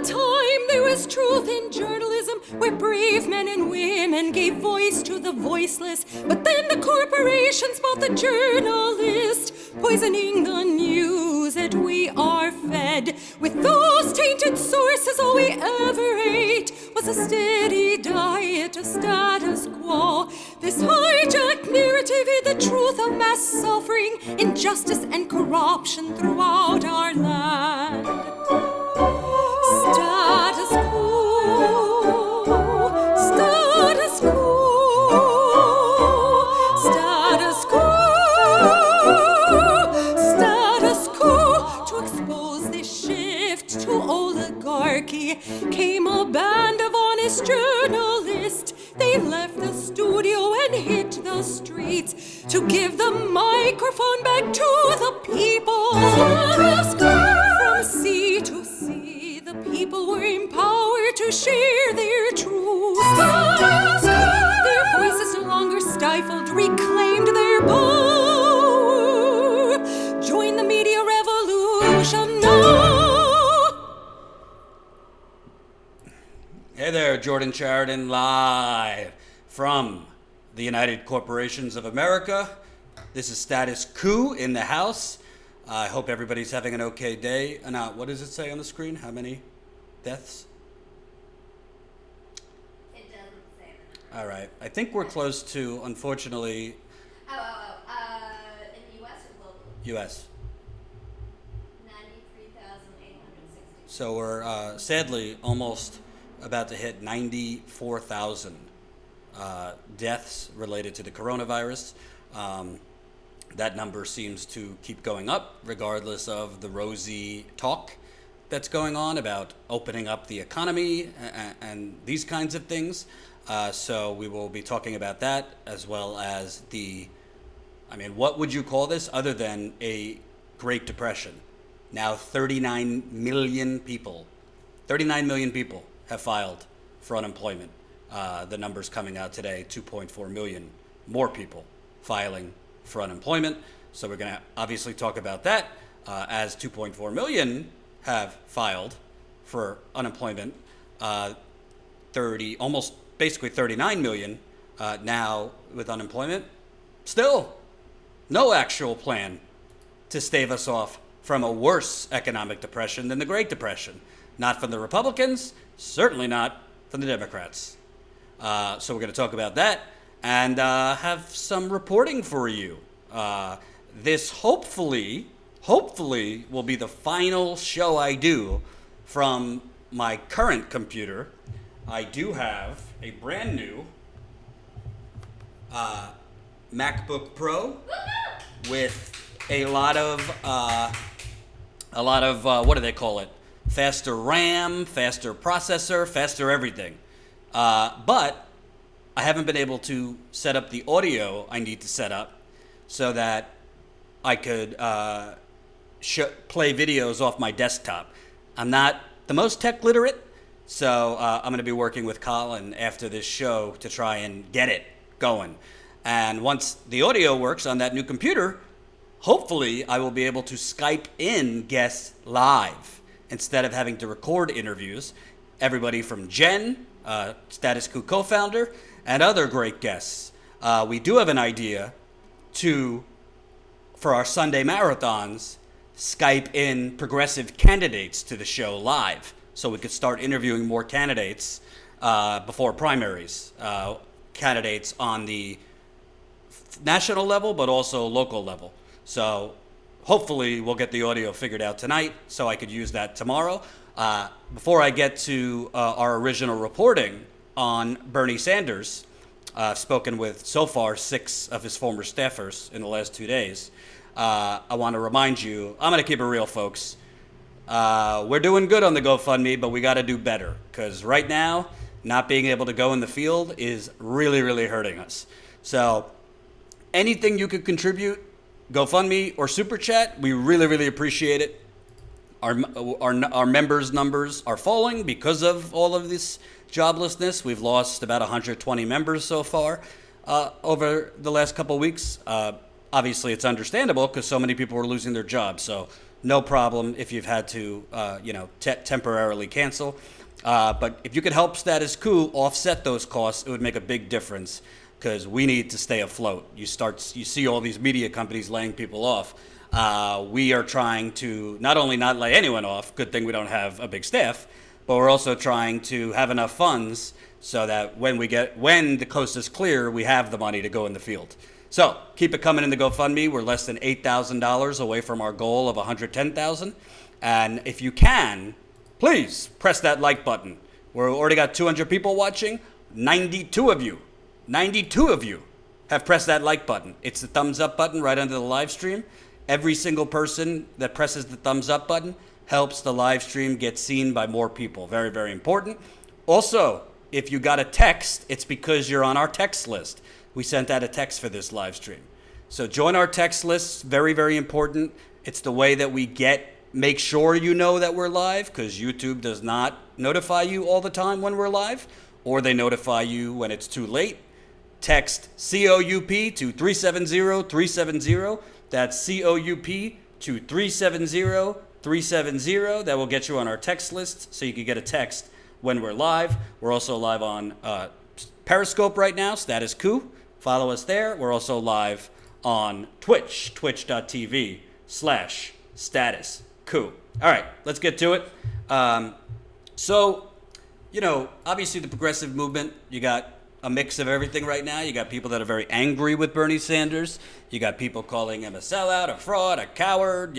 time there was truth in journalism, where brave men and women gave voice to the voiceless. But then the corporations bought the journalist, poisoning the news that we are fed. With those tainted sources, all we ever ate was a steady diet of status quo. This hijacked narrative hid the truth of mass suffering, injustice, and corruption throughout our land. Status quo, status quo, status quo, status quo. To expose this shift to oligarchy came a band of honest journalists. They left the studio and hit the streets to give the microphone back to the people. From sea to sea, the people were empowered to share their truth. Their voices no longer stifled, reclaimed their power. Join the media revolution now. Hey there, Jordan Sheridan, live from the United Corporations of America. This is Status Coup in the house. I hope everybody's having an okay day. Now, what does it say on the screen? How many deaths? It doesn't say the number. All right. I think we're close to, unfortunately, In the U.S. or globally? U.S. 93,860. So we're sadly almost about to hit 94,000 deaths related to the coronavirus. That number seems to keep going up regardless of the rosy talk that's going on about opening up the economy and these kinds of things. So we will be talking about that, as well as what would you call this other than a Great Depression? Now 39 million people have filed for unemployment. The numbers coming out today, 2.4 million more people filing for unemployment. So we're going to obviously talk about that, as 2.4 million have filed for unemployment. Almost basically 39 million now with unemployment. Still, no actual plan to stave us off from a worse economic depression than the Great Depression. Not from the Republicans, certainly not from the Democrats. So we're going to talk about that and have some reporting for you. This hopefully will be the final show I do from my current computer. I do have a brand new MacBook Pro with a lot of what do they call it? Faster RAM, faster processor, faster everything. But I haven't been able to set up the audio I need to set up so that I could play videos off my desktop. I'm not the most tech literate, so I'm going to be working with Colin after this show to try and get it going. And once the audio works on that new computer, hopefully I will be able to Skype in guests live instead of having to record interviews. Everybody from Jen, Status Coup co-founder, and other great guests. We do have an idea for our Sunday marathons, Skype in progressive candidates to the show live, so we could start interviewing more candidates before primaries, candidates on the national level, but also local level. So hopefully we'll get the audio figured out tonight so I could use that tomorrow. Before I get to our original reporting on Bernie Sanders, I've spoken with so far 6 of his former staffers in the last 2 days. I want to remind you, I'm going to keep it real, folks. We're doing good on the GoFundMe, but we got to do better, because right now, not being able to go in the field is really, really hurting us. So anything you could contribute, GoFundMe or Super Chat, we really, really appreciate it. Our members' numbers are falling because of all of this joblessness. We've lost about 120 members so far over the last couple of weeks. Obviously, it's understandable because so many people are losing their jobs. So no problem if you've had to, temporarily cancel. But if you could help Status Coup offset those costs, it would make a big difference because we need to stay afloat. You see all these media companies laying people off. We are trying to not only not lay anyone off, good thing we don't have a big staff, but we're also trying to have enough funds so that when the coast is clear, we have the money to go in the field. So keep it coming in the GoFundMe. We're less than $8,000 away from our goal of $110,000. And if you can, please press that like button. We've already got 200 people watching. 92 of you have pressed that like button. It's the thumbs up button right under the live stream. Every single person that presses the thumbs up button helps the live stream get seen by more people. Very, very important. Also, if you got a text, it's because you're on our text list. We sent out a text for this live stream. So join our text list. Very, very important. It's the way that we make sure you know that we're live, because YouTube does not notify you all the time when we're live, or they notify you when it's too late. Text COUP to 370-370. That's COUP to 370-370. That will get you on our text list so you can get a text when we're live. We're also live on Periscope right now, Status Coup. Follow us there. We're also live on Twitch, twitch.tv/Status Coup. All right, let's get to it. Obviously the progressive movement, you got a mix of everything right now. You got people that are very angry with Bernie Sanders. You got people calling him a sellout, a fraud, a coward,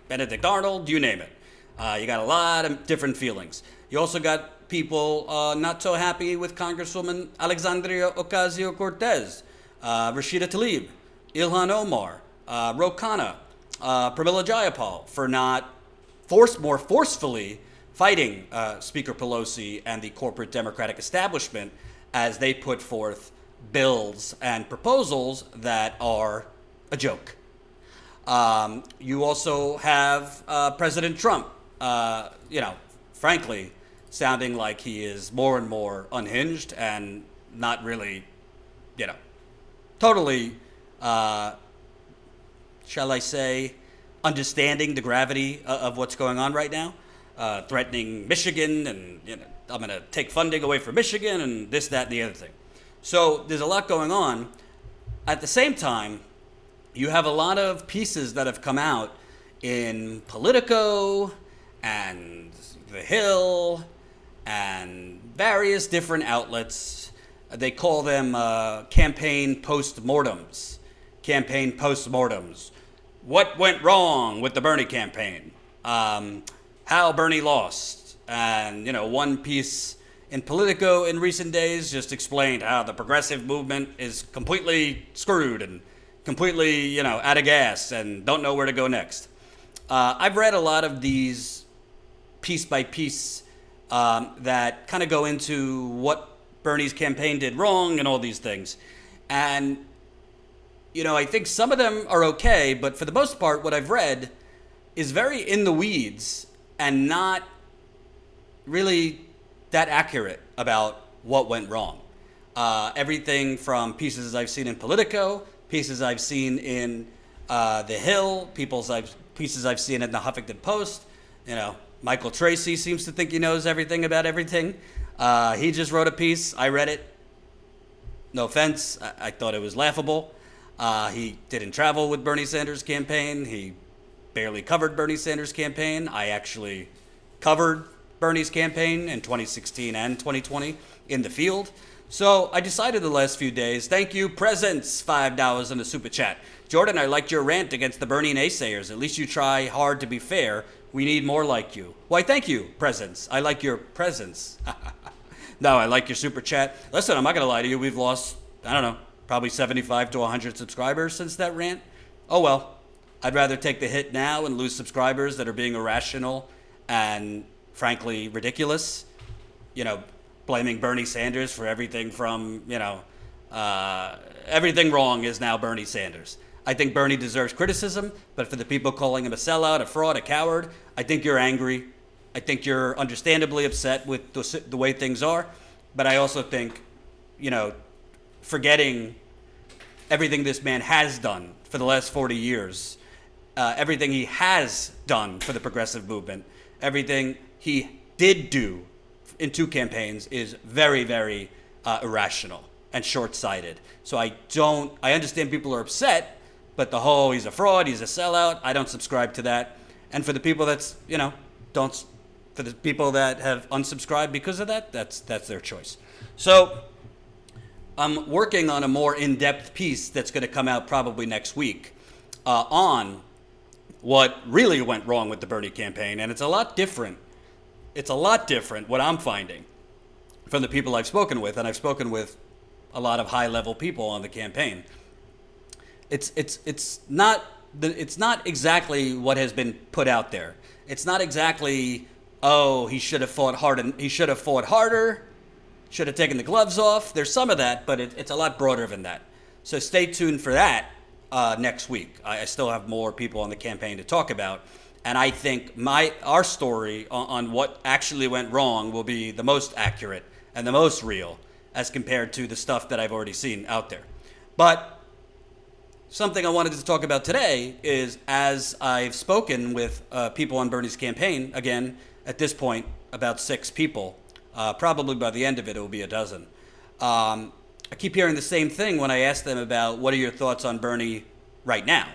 Benedict Arnold, you name it. You got a lot of different feelings. You also got people not so happy with Congresswoman Alexandria Ocasio-Cortez, Rashida Tlaib, Ilhan Omar, Ro Khanna, Pramila Jayapal for not more forcefully fighting Speaker Pelosi and the corporate Democratic establishment as they put forth bills and proposals that are a joke. You also have President Trump, frankly, sounding like he is more and more unhinged and not really, totally, shall I say, understanding the gravity of what's going on right now, threatening Michigan and, I'm going to take funding away from Michigan and this, that, and the other thing. So there's a lot going on. At the same time, you have a lot of pieces that have come out in Politico and The Hill and various different outlets. They call them campaign postmortems. Campaign postmortems. What went wrong with the Bernie campaign? How Bernie lost. And, one piece in Politico in recent days just explained how the progressive movement is completely screwed and completely, out of gas and don't know where to go next. I've read a lot of these piece by piece that kind of go into what Bernie's campaign did wrong and all these things. And, I think some of them are okay, but for the most part, what I've read is very in the weeds and not really that accurate about what went wrong. Everything from pieces I've seen in Politico, pieces I've seen in The Hill, pieces I've seen in the Huffington Post. Michael Tracy seems to think he knows everything about everything. He just wrote a piece. I read it. No offense. I thought it was laughable. He didn't travel with Bernie Sanders' campaign. He barely covered Bernie Sanders' campaign. I actually covered Bernie's campaign in 2016 and 2020 in the field. So I decided the last few days, thank you, Presents, $5 in the super chat. Jordan, I liked your rant against the Bernie naysayers. At least you try hard to be fair. We need more like you. Why, thank you, Presents. I like your presence. No, I like your super chat. Listen, I'm not going to lie to you. We've lost, probably 75 to 100 subscribers since that rant. Oh, well, I'd rather take the hit now and lose subscribers that are being irrational and frankly ridiculous, blaming Bernie Sanders for everything from, everything wrong is now Bernie Sanders. I think Bernie deserves criticism, but for the people calling him a sellout, a fraud, a coward, I think you're angry. I think you're understandably upset with the way things are, but I also think, forgetting everything this man has done for the last 40 years everything he has done for the progressive movement, everything he did do in 2 campaigns is very, very irrational and short-sighted. So I understand people are upset, but the whole he's a fraud, he's a sellout, I don't subscribe to that. And for the people for the people that have unsubscribed because of that, that's their choice. So I'm working on a more in-depth piece that's going to come out probably next week on what really went wrong with the Bernie campaign. And it's a lot different. It's a lot different what I'm finding from the people I've spoken with. And I've spoken with a lot of high-level people on the campaign. It's not exactly what has been put out there. It's not exactly, oh, he should have fought hard and he should have fought harder, should have taken the gloves off. There's some of that, but it's a lot broader than that. So stay tuned for that next week. I still have more people on the campaign to talk about, and I think our story on what actually went wrong will be the most accurate and the most real as compared to the stuff that I've already seen out there. But something I wanted to talk about today is, as I've spoken with people on Bernie's campaign, again, at this point, about 6 people, probably by the end of it will be a dozen. I keep hearing the same thing when I ask them about what are your thoughts on Bernie right now?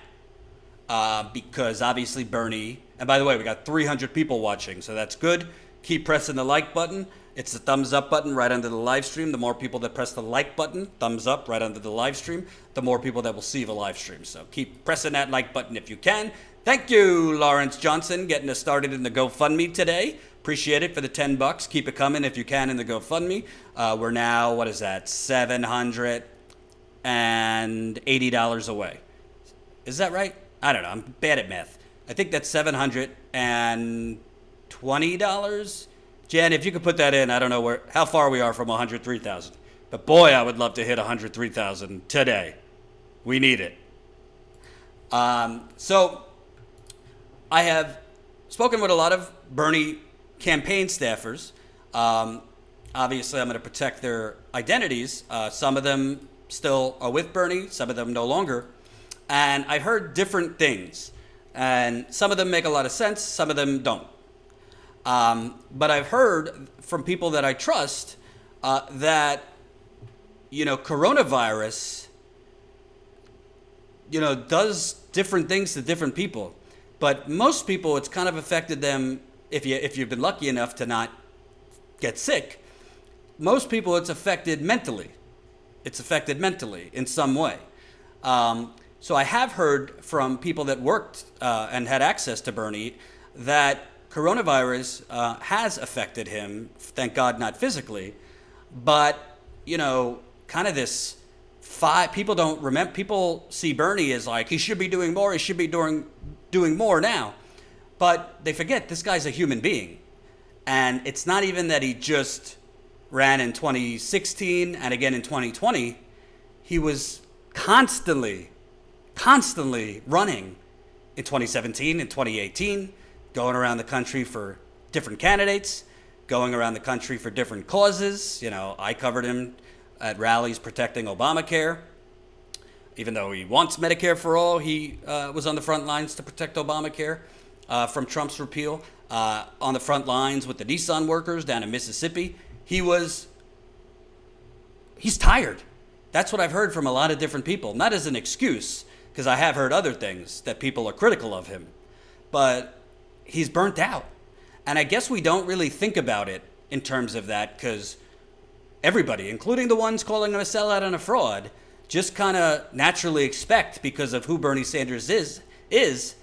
Because obviously Bernie, and by the way, we got 300 people watching, so that's good. Keep pressing the like button. It's the thumbs up button right under the live stream. The more people that press the like button, thumbs up right under the live stream, the more people that will see the live stream. So keep pressing that like button if you can. Thank you, Lawrence Johnson, getting us started in the GoFundMe today. Appreciate it for the $10. Keep it coming if you can in the GoFundMe. We're now, what is that, $780 away. Is that right? I don't know. I'm bad at math. I think that's $720. Jen, if you could put that in, I don't know how far we are from 103,000. But boy, I would love to hit 103,000 today. We need it. So I have spoken with a lot of Bernie campaign staffers. Obviously, I'm going to protect their identities. Some of them still are with Bernie, some of them no longer. And I heard different things. And some of them make a lot of sense, some of them don't. But I've heard from people that I trust that, coronavirus, does different things to different people. But most people, it's kind of affected them, if you've been lucky enough to not get sick, most people it's affected mentally. It's affected mentally in some way. So I have heard from people that worked and had access to Bernie that coronavirus has affected him, thank God not physically, but, kind of this people don't remember, people see Bernie as like, he should be doing more, he should be doing more now. But they forget this guy's a human being. And it's not even that he just ran in 2016 and again in 2020. He was constantly running in 2017 and 2018, going around the country for different candidates, going around the country for different causes. I covered him at rallies protecting Obamacare. Even though he wants Medicare for all, he was on the front lines to protect Obamacare from Trump's repeal. On the front lines with the Nissan workers down in Mississippi. He's tired. That's what I've heard from a lot of different people. Not as an excuse, because I have heard other things that people are critical of him. But he's burnt out. And I guess we don't really think about it in terms of that, because everybody, including the ones calling him a sellout and a fraud, just kind of naturally expect, because of who Bernie Sanders is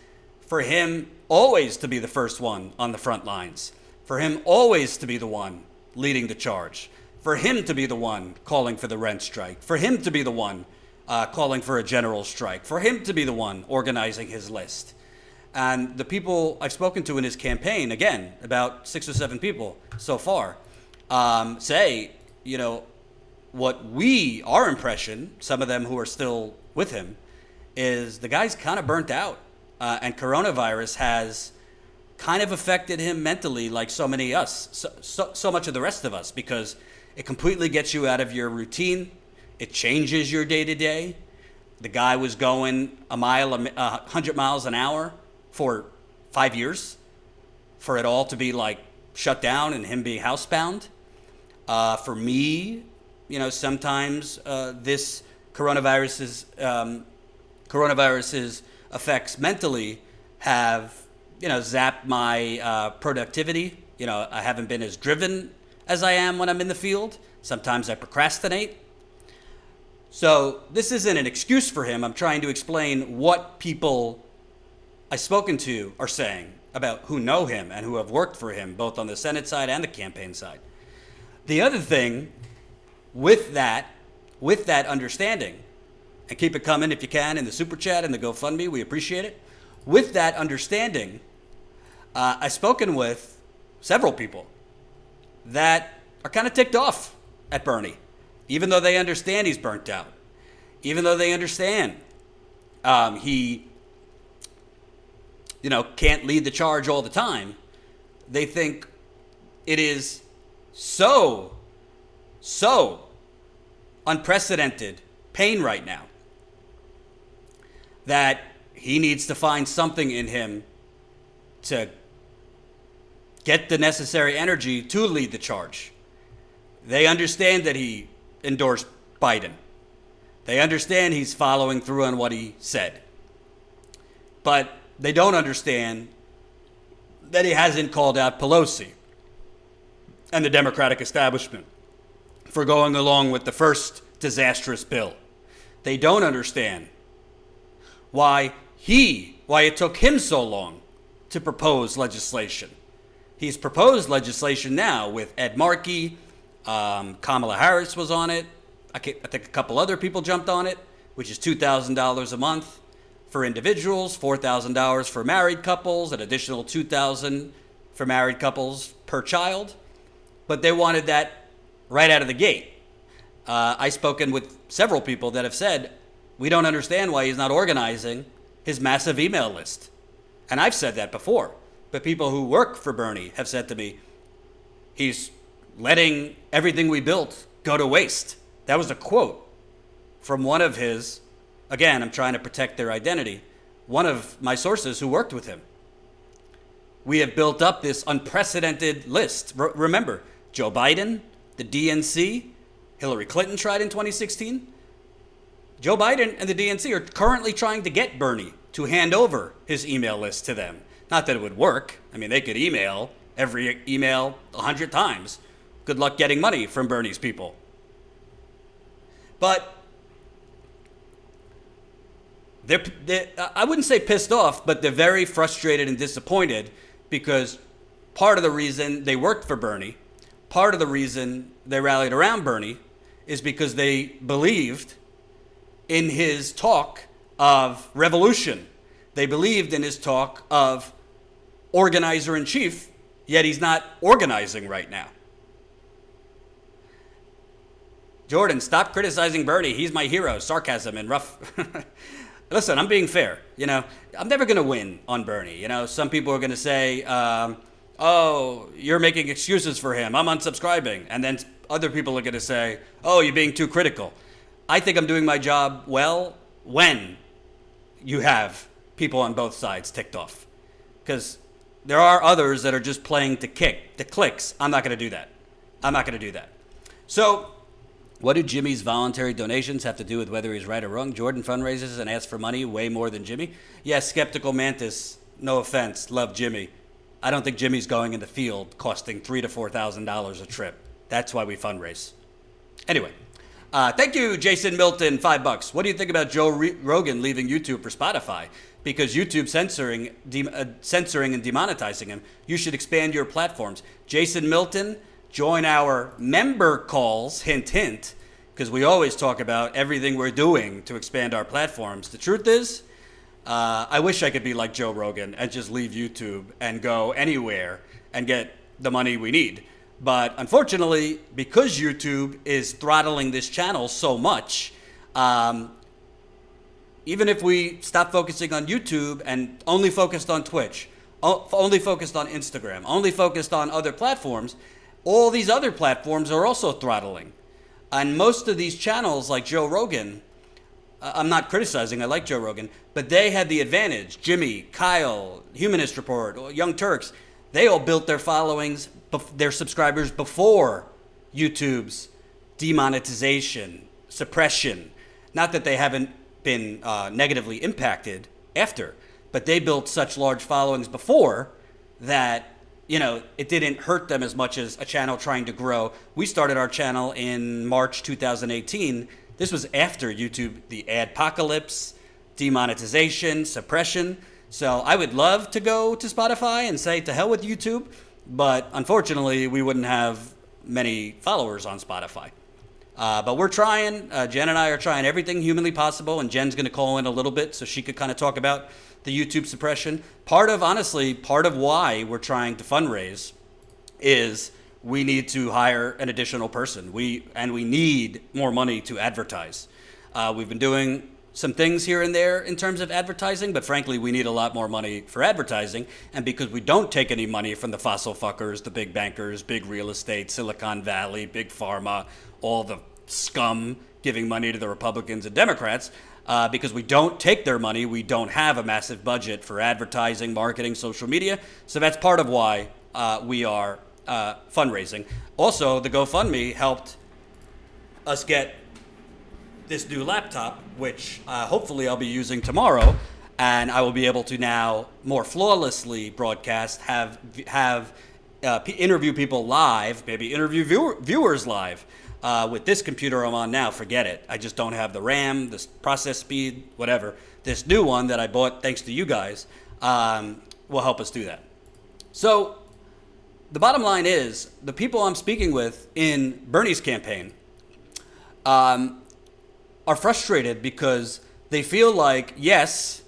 for him always to be the first one on the front lines, for him always to be the one leading the charge, for him to be the one calling for the rent strike, for him to be the one calling for a general strike, for him to be the one organizing his list. And the people I've spoken to in his campaign, again, about 6 or 7 people so far, say, our impression, some of them who are still with him, is the guy's kind of burnt out. And coronavirus has kind of affected him mentally, like so many of us, so much of the rest of us, because it completely gets you out of your routine. It changes your day-to-day. the guy was going 100 miles an hour for 5 years for it all to be like shut down and him being housebound. For me, sometimes this coronavirus's effects mentally have, zapped my productivity. I haven't been as driven as I am when I'm in the field. Sometimes I procrastinate. So this isn't an excuse for him. I'm trying to explain what people I've spoken to are saying about who know him and who have worked for him, both on the Senate side and the campaign side. The other thing with that understanding, and keep it coming if you can in the Super Chat and the GoFundMe, we appreciate it. With that understanding, I've spoken with several people that are kind of ticked off at Bernie, even though they understand he's burnt out, even though they understand he can't lead the charge all the time. They think it is so unprecedented pain right now that he needs to find something in him to get the necessary energy to lead the charge. They understand that he endorsed Biden. They understand he's following through on what he said. But they don't understand that he hasn't called out Pelosi and the Democratic establishment for going along with the first disastrous bill. They don't understand why it took him so long to propose legislation. He's proposed legislation now with Ed Markey. Kamala Harris was on it. I think a couple other people jumped on it, which is $2,000 a month for individuals, $4,000 for married couples, an additional $2,000 for married couples per child. But they wanted that right out of the gate. I've spoken with several people that have said, we don't understand why he's not organizing his massive email list. And I've said that before. But people who work for Bernie have said to me, he's letting everything we built go to waste. That was a quote from one of his, again, I'm trying to protect their identity, one of my sources who worked with him. We have built up this unprecedented list. Remember, Joe Biden, the DNC, Hillary Clinton tried in 2016. Joe Biden and the DNC are currently trying to get Bernie to hand over his email list to them. Not that it would work. I mean, they could email every email 100 times. Good luck getting money from Bernie's people. But they're, I wouldn't say pissed off, but they're very frustrated and disappointed because part of the reason they worked for Bernie, part of the reason they rallied around Bernie is because they believed in his talk of revolution. They believed in his talk of organizer-in-chief, yet he's not organizing right now. Jordan, stop criticizing Bernie. He's my hero. Sarcasm and rough. Listen, I'm being fair. I'm never going to win on Bernie. Some people are going to say, oh, you're making excuses for him. I'm unsubscribing. And then other people are going to say, oh, you're being too critical. I think I'm doing my job well when you have people on both sides ticked off. Because there are others that are just playing to kick, the clicks. I'm not going to do that. So what do Jimmy's voluntary donations have to do with whether he's right or wrong? Jordan fundraises and asks for money way more than Jimmy. Yes, Skeptical Mantis, no offense, love Jimmy. I don't think Jimmy's going in the field costing $3,000 to $4,000 a trip. That's why we fundraise. Anyway, thank you, Jason Milton, $5. What do you think about Joe Rogan leaving YouTube for Spotify? Because YouTube censoring and demonetizing him, you should expand your platforms. Jason Milton, join our member calls, hint, hint, because we always talk about everything we're doing to expand our platforms. The truth is, I wish I could be like Joe Rogan and just leave YouTube and go anywhere and get the money we need. But unfortunately, because YouTube is throttling this channel so much, even if we stop focusing on YouTube and only focused on Twitch, only focused on Instagram, only focused on other platforms, all these other platforms are also throttling. And most of these channels, like Joe Rogan, I'm not criticizing. I like Joe Rogan, but they had the advantage. Jimmy, Kyle, Humanist Report, Young Turks, they all built their followings, their subscribers before YouTube's demonetization, suppression. Not that they haven't been negatively impacted after, but they built such large followings before that, it didn't hurt them as much as a channel trying to grow. We started our channel in March 2018. This was after YouTube, the adpocalypse, demonetization, suppression. So I would love to go to Spotify and say to hell with YouTube, but unfortunately we wouldn't have many followers on Spotify. But we're trying. Jen and I are trying everything humanly possible, and Jen's going to call in a little bit so she could kind of talk about the YouTube suppression. Part of why we're trying to fundraise is we need to hire an additional person. We need more money to advertise. We've been doing some things here and there in terms of advertising, but frankly, we need a lot more money for advertising. And because we don't take any money from the fossil fuckers, the big bankers, big real estate, Silicon Valley, big pharma, all the scum giving money to the Republicans and Democrats, because we don't take their money, we don't have a massive budget for advertising, marketing, social media. So that's part of why we are fundraising. Also, the GoFundMe helped us get this new laptop, which hopefully I'll be using tomorrow, and I will be able to now more flawlessly broadcast, interview people live, maybe interview viewers live. With this computer I'm on now, forget it. I just don't have the RAM, the process speed, whatever. This new one that I bought thanks to you guys will help us do that. So the bottom line is the people I'm speaking with in Bernie's campaign are frustrated because they feel like, yes,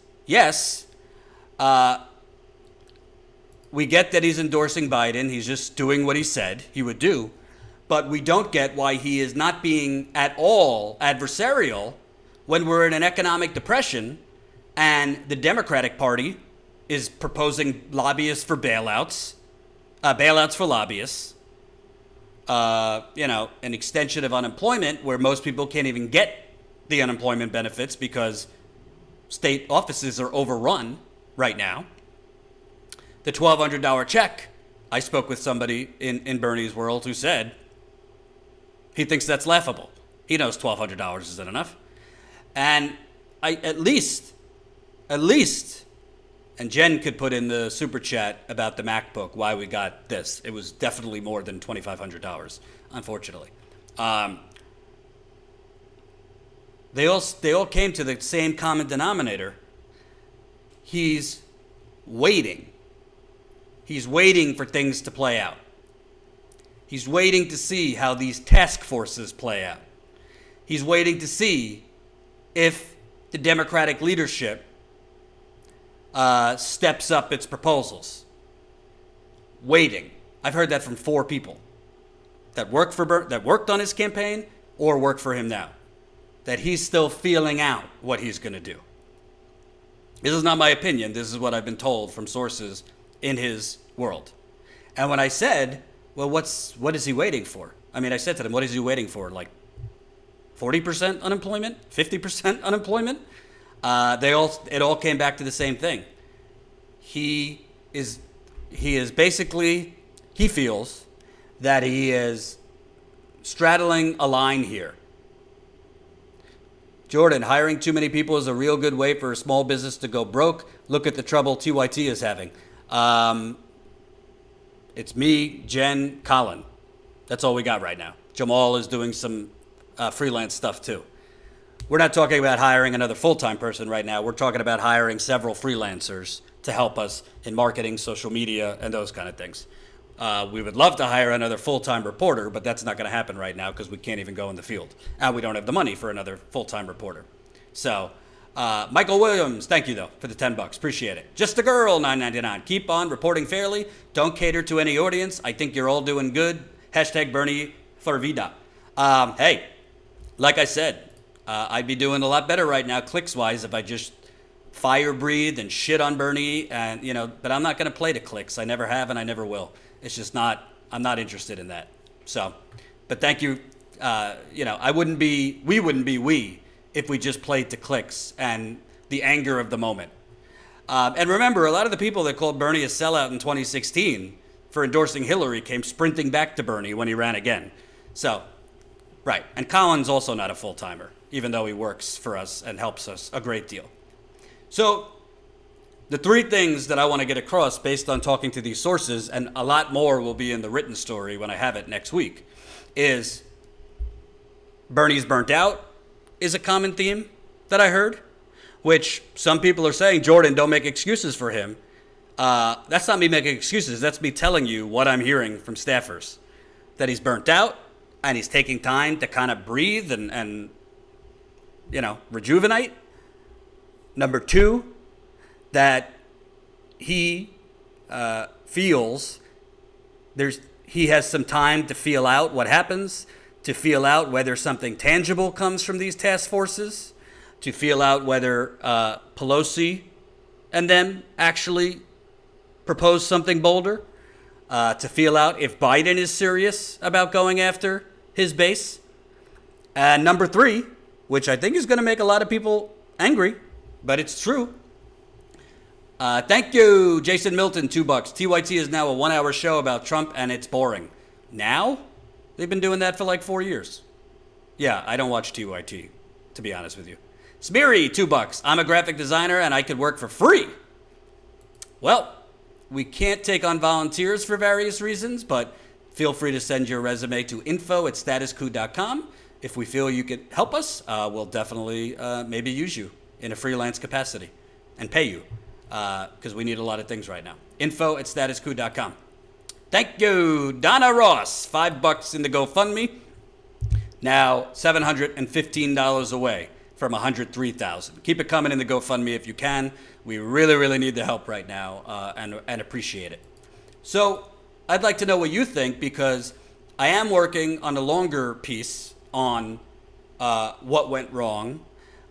we get that he's endorsing Biden. He's just doing what he said he would do. But we don't get why he is not being at all adversarial when we're in an economic depression and the Democratic Party is proposing lobbyists for bailouts for lobbyists, an extension of unemployment where most people can't even get the unemployment benefits because state offices are overrun right now. The $1,200 check, I spoke with somebody in Bernie's world who said he thinks that's laughable. He knows $1,200 isn't enough. And I at least, and Jen could put in the super chat about the MacBook, why we got this. It was definitely more than $2,500, unfortunately. They all came to the same common denominator. He's waiting. He's waiting for things to play out. He's waiting to see how these task forces play out. He's waiting to see if the Democratic leadership steps up its proposals. Waiting. I've heard that from 4 people that worked on his campaign or work for him now. That he's still feeling out what he's going to do. This is not my opinion. This is what I've been told from sources in his world. And when I said, well, what is he waiting for? I said to them, what is he waiting for? Like 40% unemployment? 50% unemployment? It all came back to the same thing. He feels that he is straddling a line here. Jordan, hiring too many people is a real good way for a small business to go broke. Look at the trouble TYT is having. It's me, Jen, Colin. That's all we got right now. Jamal is doing some freelance stuff too. We're not talking about hiring another full-time person right now. We're talking about hiring several freelancers to help us in marketing, social media, and those kind of things. We would love to hire another full-time reporter, but that's not going to happen right now because we can't even go in the field. And we don't have the money for another full-time reporter. So, Michael Williams, thank you, though, for the $10. Appreciate it. Just a girl, $9.99. Keep on reporting fairly. Don't cater to any audience. I think you're all doing good. Hashtag Bernie for vida. Hey, like I said, I'd be doing a lot better right now, clicks-wise, if I just fire breathe and shit on Bernie. And but I'm not going to play to clicks. I never have and I never will. It's just not, I'm not interested in that. So, but thank you. We wouldn't be if we just played to clicks and the anger of the moment. And remember, a lot of the people that called Bernie a sellout in 2016 for endorsing Hillary came sprinting back to Bernie when he ran again. So, right. And Colin's also not a full-timer, even though he works for us and helps us a great deal. So, the three things that I want to get across based on talking to these sources, and a lot more will be in the written story when I have it next week, is Bernie's burnt out is a common theme that I heard, which some people are saying, Jordan, don't make excuses for him. That's not me making excuses. That's me telling you what I'm hearing from staffers, that he's burnt out and he's taking time to kind of breathe and rejuvenate. Number two, that he feels he has some time to feel out what happens, to feel out whether something tangible comes from these task forces, to feel out whether Pelosi and them actually propose something bolder, to feel out if Biden is serious about going after his base. And number three, which I think is going to make a lot of people angry, but it's true. Thank you, Jason Milton, $2. TYT is now a 1-hour show about Trump and it's boring. Now? They've been doing that for like 4 years. Yeah, I don't watch TYT, to be honest with you. Smeary, $2. I'm a graphic designer and I could work for free. Well, we can't take on volunteers for various reasons, but feel free to send your resume to info@statuscoup.com. If we feel you could help us, we'll definitely maybe use you in a freelance capacity and pay you, because we need a lot of things right now. info@statuscoup.com. Thank you, Donna Ross, $5 in the GoFundMe. Now $715 away from $103,000. Keep it coming in the GoFundMe if you can. We really, really need the help right now, and appreciate it. So I'd like to know what you think, because I am working on a longer piece on what went wrong.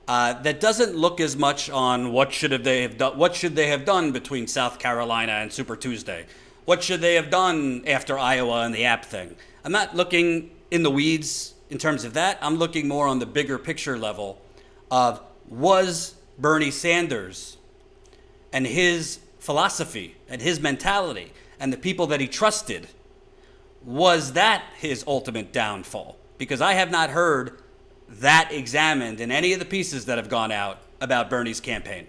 That doesn't look as much on what should they have done between South Carolina and Super Tuesday. What should they have done after Iowa and the app thing? I'm not looking in the weeds in terms of that. I'm looking more on the bigger picture level of, was Bernie Sanders and his philosophy and his mentality and the people that he trusted, was that his ultimate downfall? Because I have not heard that examined in any of the pieces that have gone out about Bernie's campaign.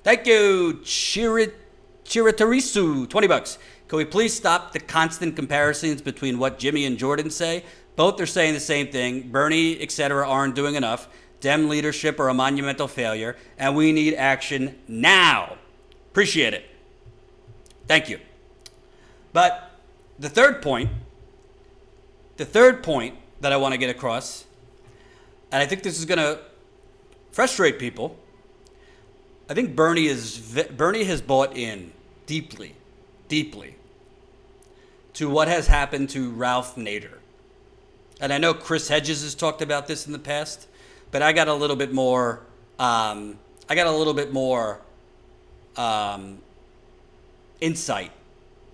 Thank you, Chiritarisu, $20. Can we please stop the constant comparisons between what Jimmy and Jordan say? Both are saying the same thing. Bernie, etc. aren't doing enough. Dem leadership are a monumental failure, and we need action now. Appreciate it. Thank you. But the third point that I want to get across, and I think this is going to frustrate people, I think Bernie has bought in deeply to what has happened to Ralph Nader. And I know Chris Hedges has talked about this in the past, but I got a little bit more insight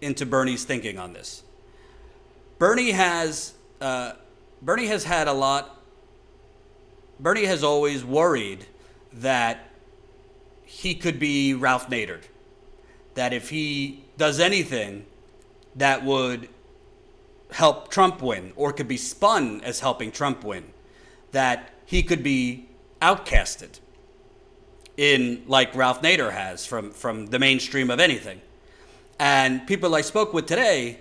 into Bernie's thinking on this. Bernie has always worried that he could be Ralph Nader, that if he does anything that would help Trump win, or could be spun as helping Trump win, that he could be outcasted in, like Ralph Nader has, from the mainstream of anything. And people I spoke with today,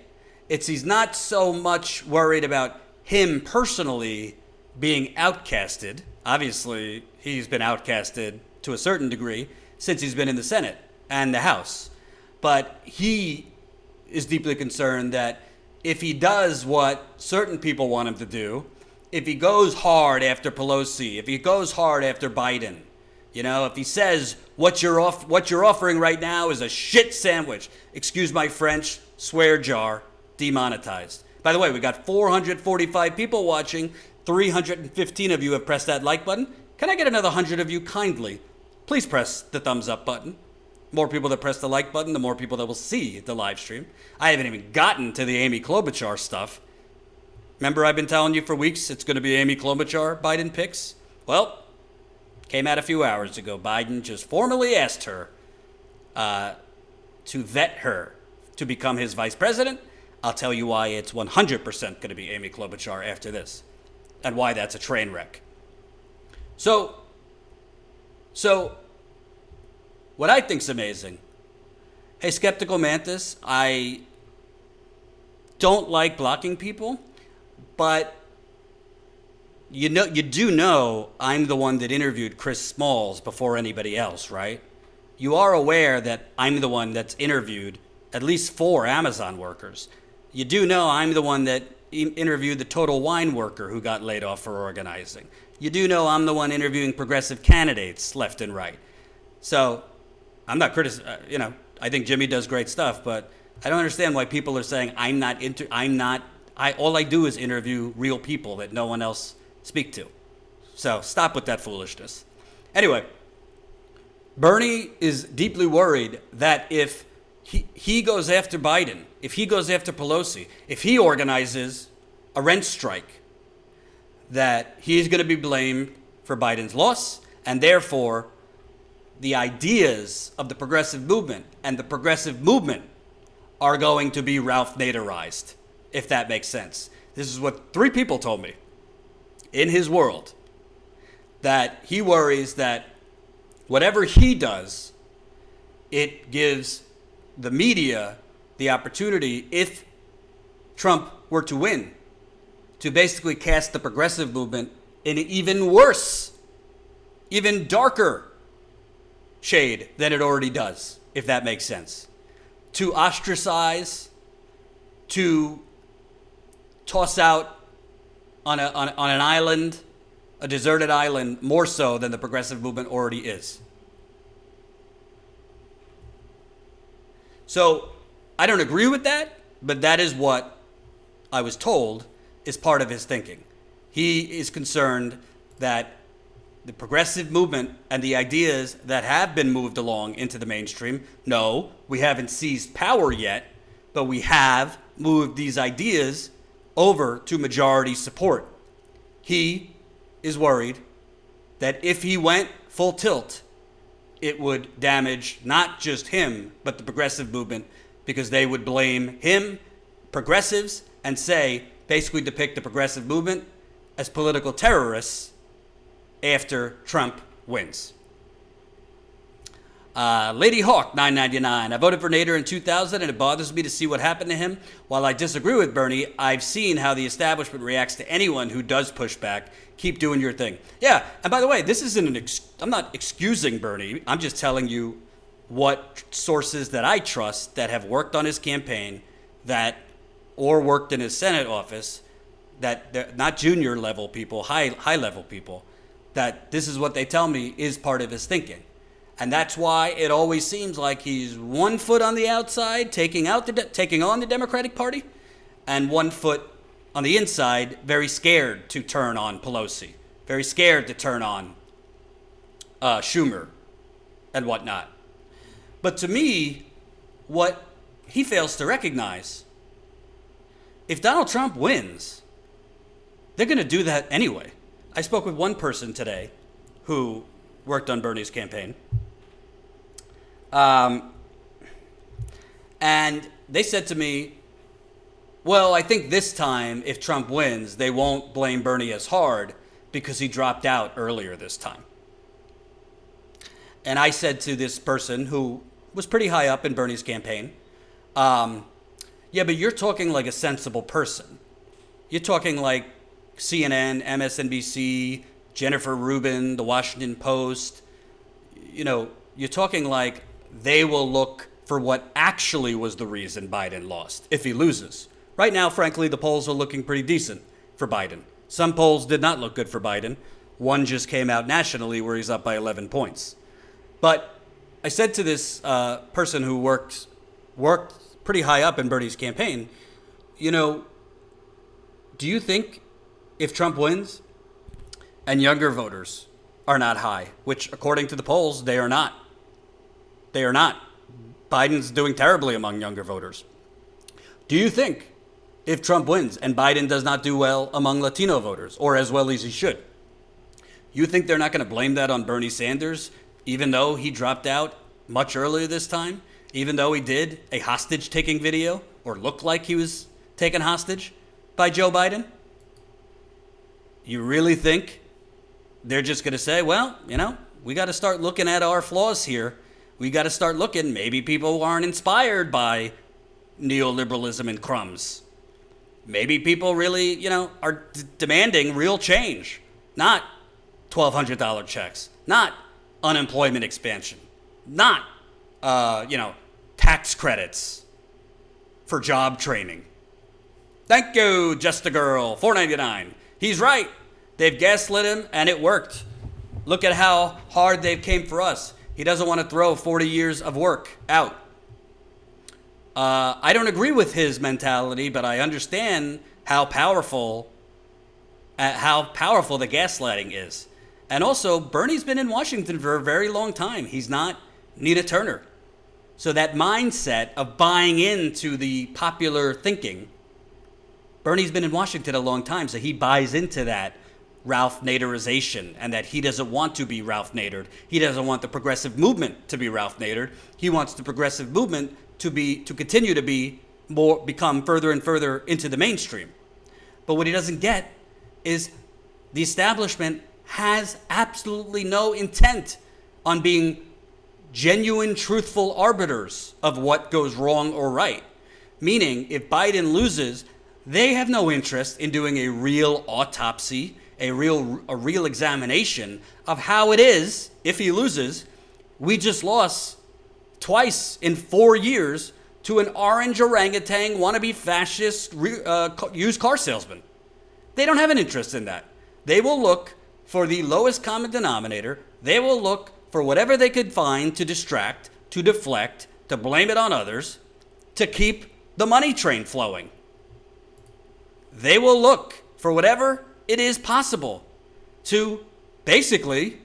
he's not so much worried about him personally being outcasted. Obviously, he's been outcasted to a certain degree since he's been in the Senate and the House. But he is deeply concerned that if he does what certain people want him to do, if he goes hard after Pelosi, if he goes hard after Biden, if he says what you're offering right now is a shit sandwich, excuse my French, swear jar, demonetized. By the way, we got 445 people watching. 315 of you have pressed that like button. Can I get another 100 of you kindly? Please press the thumbs up button. More people that press the like button, the more people that will see the live stream. I haven't even gotten to the Amy Klobuchar stuff. Remember, I've been telling you for weeks it's going to be Amy Klobuchar Biden picks? Well, Came out a few hours ago. Biden just formally asked her to vet her to become his vice president. I'll tell you why it's 100% going to be Amy Klobuchar after this, and why that's a train wreck. So what I think's amazing, hey, Skeptical Mantis, I don't like blocking people, but you do know I'm the one that interviewed Chris Smalls before anybody else, right? You are aware that I'm the one that's interviewed at least 4 Amazon workers. You do know I'm the one that interviewed the Total Wine worker who got laid off for organizing. You do know I'm the one interviewing progressive candidates left and right. So I'm not I think Jimmy does great stuff, but I don't understand why people are saying all I do is interview real people that no one else speak to. So stop with that foolishness. Anyway, Bernie is deeply worried that if he goes after Biden, if he goes after Pelosi, if he organizes a rent strike, that he's going to be blamed for Biden's loss, and therefore the ideas of the progressive movement and the progressive movement are going to be Ralph Naderized, if that makes sense. This is what 3 people told me in his world, that he worries that whatever he does, it gives the media the opportunity, if Trump were to win, to basically cast the progressive movement in an even worse, even darker shade than it already does, if that makes sense. To ostracize, to toss out on an island, a deserted island, more so than the progressive movement already is. So I don't agree with that, but that is what I was told is part of his thinking. He is concerned that the progressive movement and the ideas that have been moved along into the mainstream, no, we haven't seized power yet, but we have moved these ideas over to majority support. He is worried that if he went full tilt, it would damage not just him, but the progressive movement, because they would blame him, progressives, and basically depict the progressive movement as political terrorists after Trump wins. Lady Hawk 999. I voted for Nader in 2000, and it bothers me to see what happened to him. While I disagree with Bernie, I've seen how the establishment reacts to anyone who does push back. Keep doing your thing. Yeah, and by the way, this isn't I'm not excusing Bernie. I'm just telling you what sources that I trust that have worked on his campaign, or worked in his Senate office, that they're not junior level people, high level people, that this is what they tell me is part of his thinking. And that's why it always seems like he's 1 foot on the outside, taking on the Democratic Party, and 1 foot on the inside, very scared to turn on Pelosi, very scared to turn on Schumer and whatnot. But to me, what he fails to recognize, if Donald Trump wins, they're going to do that anyway. I spoke with one person today who worked on Bernie's campaign. And they said to me, well, I think this time, if Trump wins, they won't blame Bernie as hard because he dropped out earlier this time. And I said to this person who was pretty high up in Bernie's campaign, yeah, but you're talking like a sensible person. You're talking like CNN, MSNBC, Jennifer Rubin, The Washington Post. You're talking like they will look for what actually was the reason Biden lost if he loses. Right now, frankly, the polls are looking pretty decent for Biden. Some polls did not look good for Biden. One just came out nationally where he's up by 11 points. But I said to this person who worked pretty high up in Bernie's campaign, do you think if Trump wins and younger voters are not high, which according to the polls, they are not. They are not. Biden's doing terribly among younger voters. Do you think if Trump wins and Biden does not do well among Latino voters, or as well as he should, You think they're not going to blame that on Bernie Sanders, even though he dropped out much earlier this time, even though he did a hostage-taking video or looked like he was taken hostage by Joe Biden? You really think they're just going to say, well, we got to start looking at our flaws here. We got to start looking. Maybe people aren't inspired by neoliberalism and crumbs. Maybe people really, are demanding real change, not $1,200 checks, not unemployment expansion, not, tax credits for job training. Thank you, Just a Girl, $4.99. He's right. They've gaslit him, and it worked. Look at how hard they've came for us. He doesn't want to throw 40 years of work out. I don't agree with his mentality, but I understand how powerful the gaslighting is. And also, Bernie's been in Washington for a very long time. He's not Nina Turner. So that mindset of buying into the popular thinking, Bernie's been in Washington a long time, so he buys into that Ralph Naderization and that he doesn't want to be Ralph Nadered. He doesn't want the progressive movement to be Ralph Nadered. He wants the progressive movement to continue to become further and further into the mainstream. But what he doesn't get is the establishment has absolutely no intent on being genuine, truthful arbiters of what goes wrong or right. Meaning, if Biden loses, they have no interest in doing a real autopsy, a real examination of how it is, if he loses, we just lost twice in 4 years to an orange orangutan wannabe fascist used car salesman. They don't have an interest in that. They will look for the lowest common denominator. They will look for whatever they could find to distract, to deflect, to blame it on others, to keep the money train flowing. They will look for whatever it is possible to basically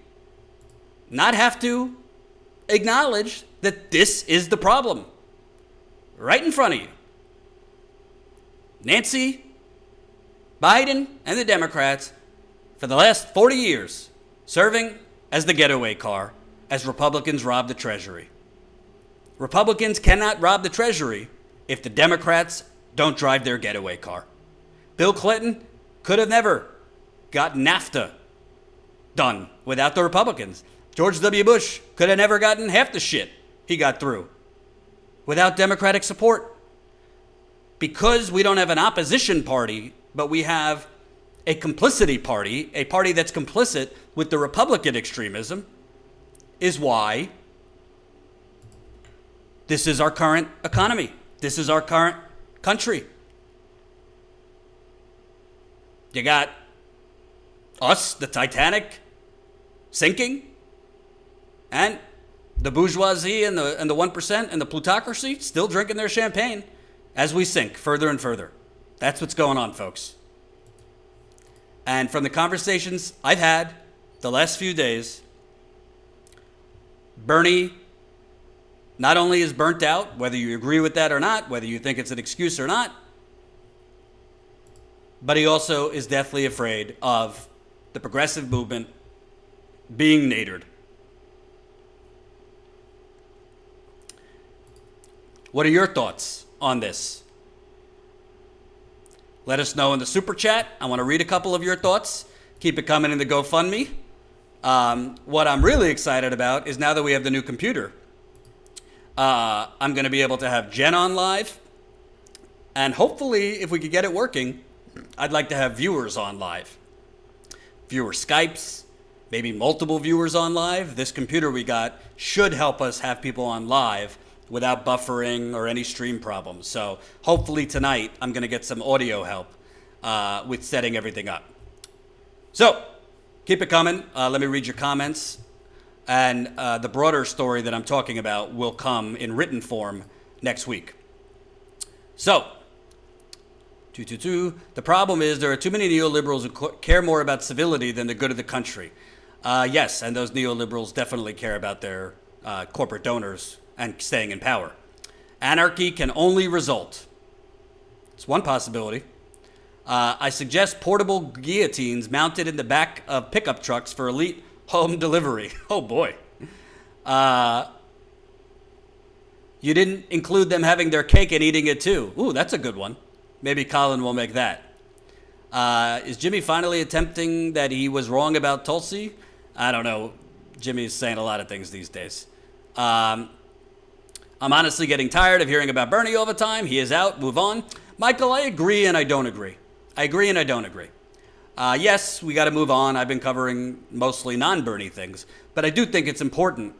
not have to acknowledge that this is the problem right in front of you. Nancy, Biden, and the Democrats, for the last 40 years, serving as the getaway car as Republicans rob the Treasury. Republicans cannot rob the Treasury if the Democrats don't drive their getaway car. Bill Clinton could have never got NAFTA done without the Republicans. George W. Bush could have never gotten half the shit he got through without Democratic support. Because we don't have an opposition party, but we have a complicity party, a party that's complicit with the Republican extremism, is why this is our current economy. This is our current country. You got us, the Titanic, sinking, and the bourgeoisie and the 1% and the plutocracy still drinking their champagne as we sink further and further. That's what's going on, folks. And from the conversations I've had the last few days, Bernie not only is burnt out, whether you agree with that or not, whether you think it's an excuse or not, but he also is deathly afraid of the progressive movement being nadered. What are your thoughts on this? Let us know in the super chat. I want to read a couple of your thoughts. Keep it coming in the GoFundMe. What I'm really excited about is now that we have the new computer, I'm going to be able to have Jen on live. And hopefully, if we could get it working, I'd like to have viewers on live. Viewer Skypes, maybe multiple viewers on live. This computer we got should help us have people on live without buffering or any stream problems. So hopefully tonight I'm going to get some audio help with setting everything up. So keep it coming. Let me read your comments. And the broader story that I'm talking about will come in written form next week. So, the problem is there are too many neoliberals who care more about civility than the good of the country. Yes, and those neoliberals definitely care about their corporate donors and staying in power. Anarchy can only result. It's one possibility. I suggest portable guillotines mounted in the back of pickup trucks for elite home delivery. Oh boy. You didn't include them having their cake and eating it too. Ooh, that's a good one. Maybe Colin will make that. Is Jimmy finally attempting that he was wrong about Tulsi? I don't know. Jimmy's saying a lot of things these days. I'm honestly getting tired of hearing about Bernie all the time. He is out. Move on. Michael, I agree and I don't agree. I agree and I don't agree. Yes, we got to move on. I've been covering mostly non-Bernie things, but I do think it's important.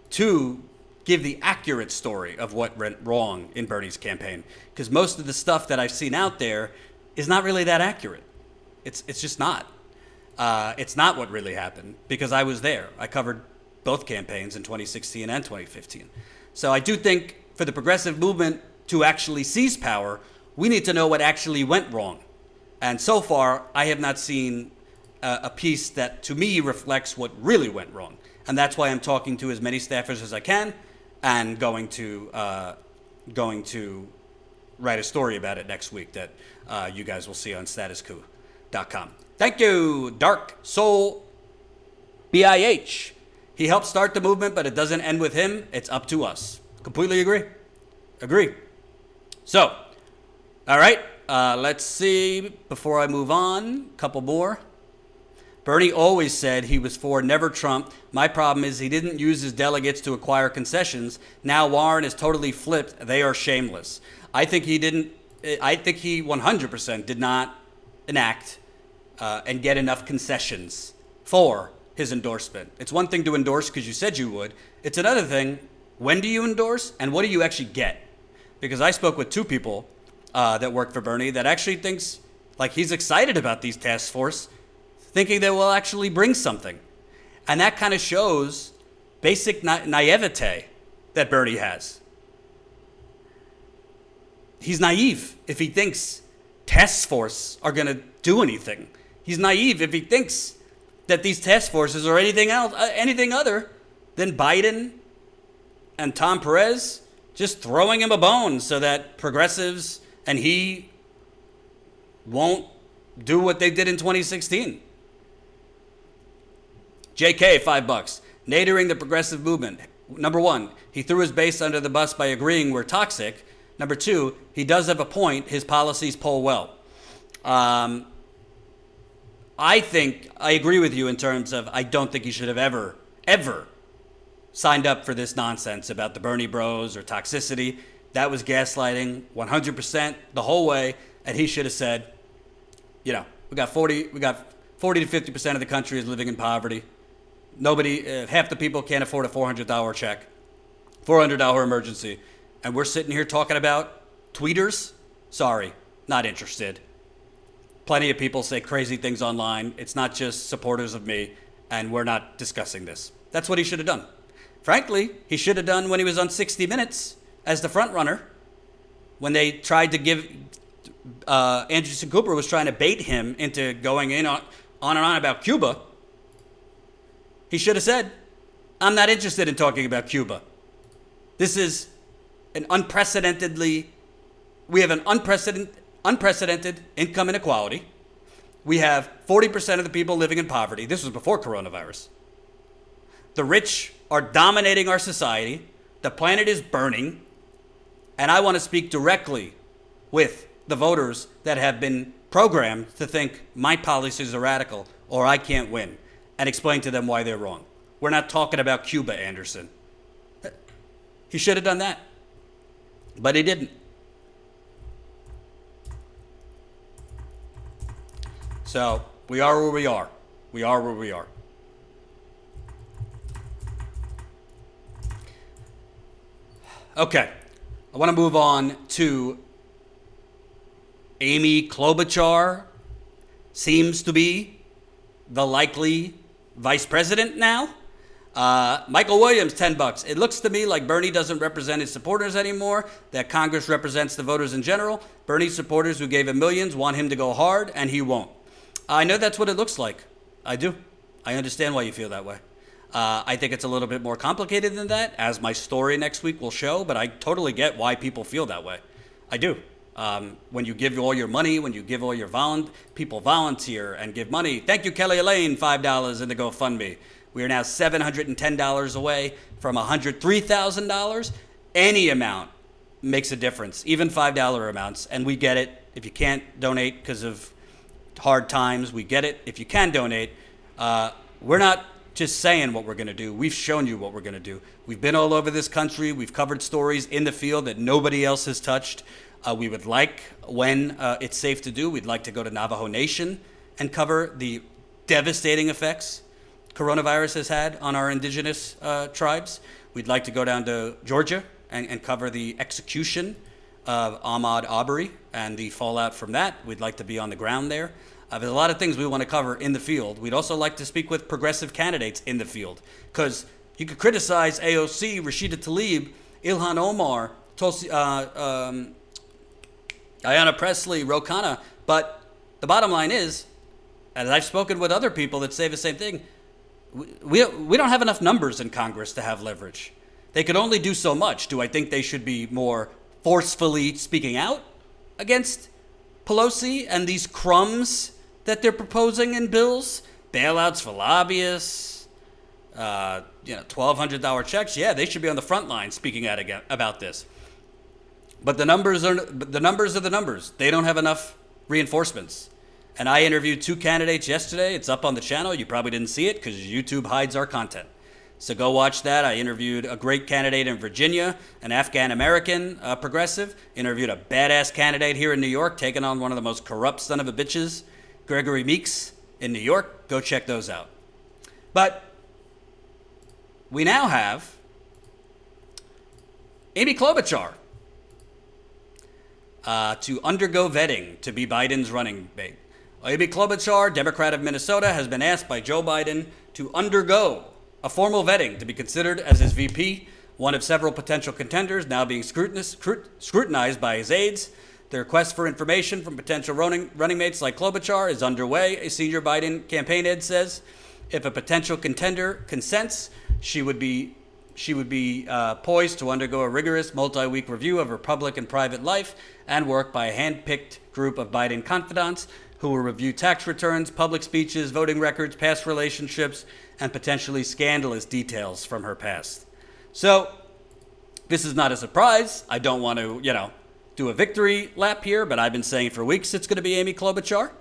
To give the accurate story of what went wrong in Bernie's campaign, because most of the stuff that I've seen out there is not really that accurate. It's just not. It's not what really happened, because I was there. I covered both campaigns in 2016 and 2015. So I do think for the progressive movement to actually seize power, we need to know what actually went wrong. And so far, I have not seen a piece that to me reflects what really went wrong. And that's why I'm talking to as many staffers as I can and going to write a story about it next week that you guys will see on statuscoup.com. Thank you, Dark Soul BIH. He helped start the movement, but it doesn't end with him. It's up to us. Completely agree. Agree. So, all right, let's see. Before I move on, a couple more. Bernie always said he was for never Trump. My problem is he didn't use his delegates to acquire concessions. Now Warren is totally flipped. They are shameless. I think he 100% did not enact and get enough concessions for his endorsement. It's one thing to endorse because you said you would. It's another thing, when do you endorse and what do you actually get? Because I spoke with two people that work for Bernie that actually thinks like he's excited about these task force, thinking they will actually bring something. And that kind of shows basic naivete that Bernie has. He's naive if he thinks task force are going to do anything. He's naive if he thinks that these task forces are anything else, anything other than Biden and Tom Perez just throwing him a bone so that progressives and he won't do what they did in 2016. JK, $5. Nadering the progressive movement. Number one, he threw his base under the bus by agreeing we're toxic. Number two, he does have a point. His policies poll well. I agree with you in terms of I don't think he should have ever signed up for this nonsense about the Bernie bros or toxicity. That was gaslighting 100% the whole way. And he should have said, we got 40 to 50% of the country is living in poverty. Half the people can't afford a $400 check, $400 emergency. And we're sitting here talking about tweeters? Sorry, not interested. Plenty of people say crazy things online. It's not just supporters of me, and we're not discussing this. That's what he should have done. Frankly, he should have done when he was on 60 Minutes as the front runner, when they tried to give, Anderson Cooper was trying to bait him into going in on and on about Cuba. He should have said, I'm not interested in talking about Cuba. This is we have an unprecedented income inequality. We have 40% of the people living in poverty. This was before coronavirus. The rich are dominating our society. The planet is burning. And I want to speak directly with the voters that have been programmed to think my policies are radical or I can't win, and explain to them why they're wrong. We're not talking about Cuba, Anderson. He should have done that, but he didn't. So we are where we are. We are where we are. Okay, I want to move on to Amy Klobuchar. Seems to be the likely vice president now. Michael Williams, $10. It looks to me like Bernie doesn't represent his supporters anymore, that Congress represents the voters in general. Bernie's supporters who gave him millions want him to go hard, and he won't. I know that's what it looks like. I do. I understand why you feel that way. I think it's a little bit more complicated than that, as my story next week will show, but I totally get why people feel that way. I do. When you give all your money, when you give all your people volunteer and give money. Thank you, Kelly Elaine, $5 in the GoFundMe. We are now $710 away from $103,000. Any amount makes a difference, even $5 amounts, and we get it. If you can't donate because of hard times, we get it. If you can donate, we're not just saying what we're going to do. We've shown you what we're going to do. We've been all over this country. We've covered stories in the field that nobody else has touched. We would like, when it's safe to do, we'd like to go to Navajo Nation and cover the devastating effects coronavirus has had on our indigenous tribes. We'd like to go down to Georgia and cover the execution of Ahmaud Arbery and the fallout from that. We'd like to be on the ground there. There's a lot of things we want to cover in the field. We'd also like to speak with progressive candidates in the field, because you could criticize AOC, Rashida Tlaib, Ilhan Omar, Ayanna Pressley, Ro Khanna, but the bottom line is, and I've spoken with other people that say the same thing, we don't have enough numbers in Congress to have leverage. They could only do so much. Do I think they should be more forcefully speaking out against Pelosi and these crumbs that they're proposing in bills? Bailouts for lobbyists, $1,200 checks. Yeah, they should be on the front line speaking out about this. But the numbers are the numbers. They don't have enough reinforcements. And I interviewed 2 candidates yesterday. It's up on the channel. You probably didn't see it because YouTube hides our content. So go watch that. I interviewed a great candidate in Virginia, an Afghan-American progressive. Interviewed a badass candidate here in New York, taking on one of the most corrupt son of a bitches, Gregory Meeks in New York. Go check those out. But we now have Amy Klobuchar to undergo vetting to be Biden's running mate. Amy Klobuchar, Democrat of Minnesota, has been asked by Joe Biden to undergo a formal vetting to be considered as his VP, one of several potential contenders now being scrutinized by his aides. The request for information from potential running mates like Klobuchar is underway, a senior Biden campaign aide says. If a potential contender consents, she would be poised to undergo a rigorous multi-week review of her public and private life and work by a hand-picked group of Biden confidants who will review tax returns, public speeches, voting records, past relationships, and potentially scandalous details from her past. So this is not a surprise. I don't want to, do a victory lap here, but I've been saying for weeks it's going to be Amy Klobuchar.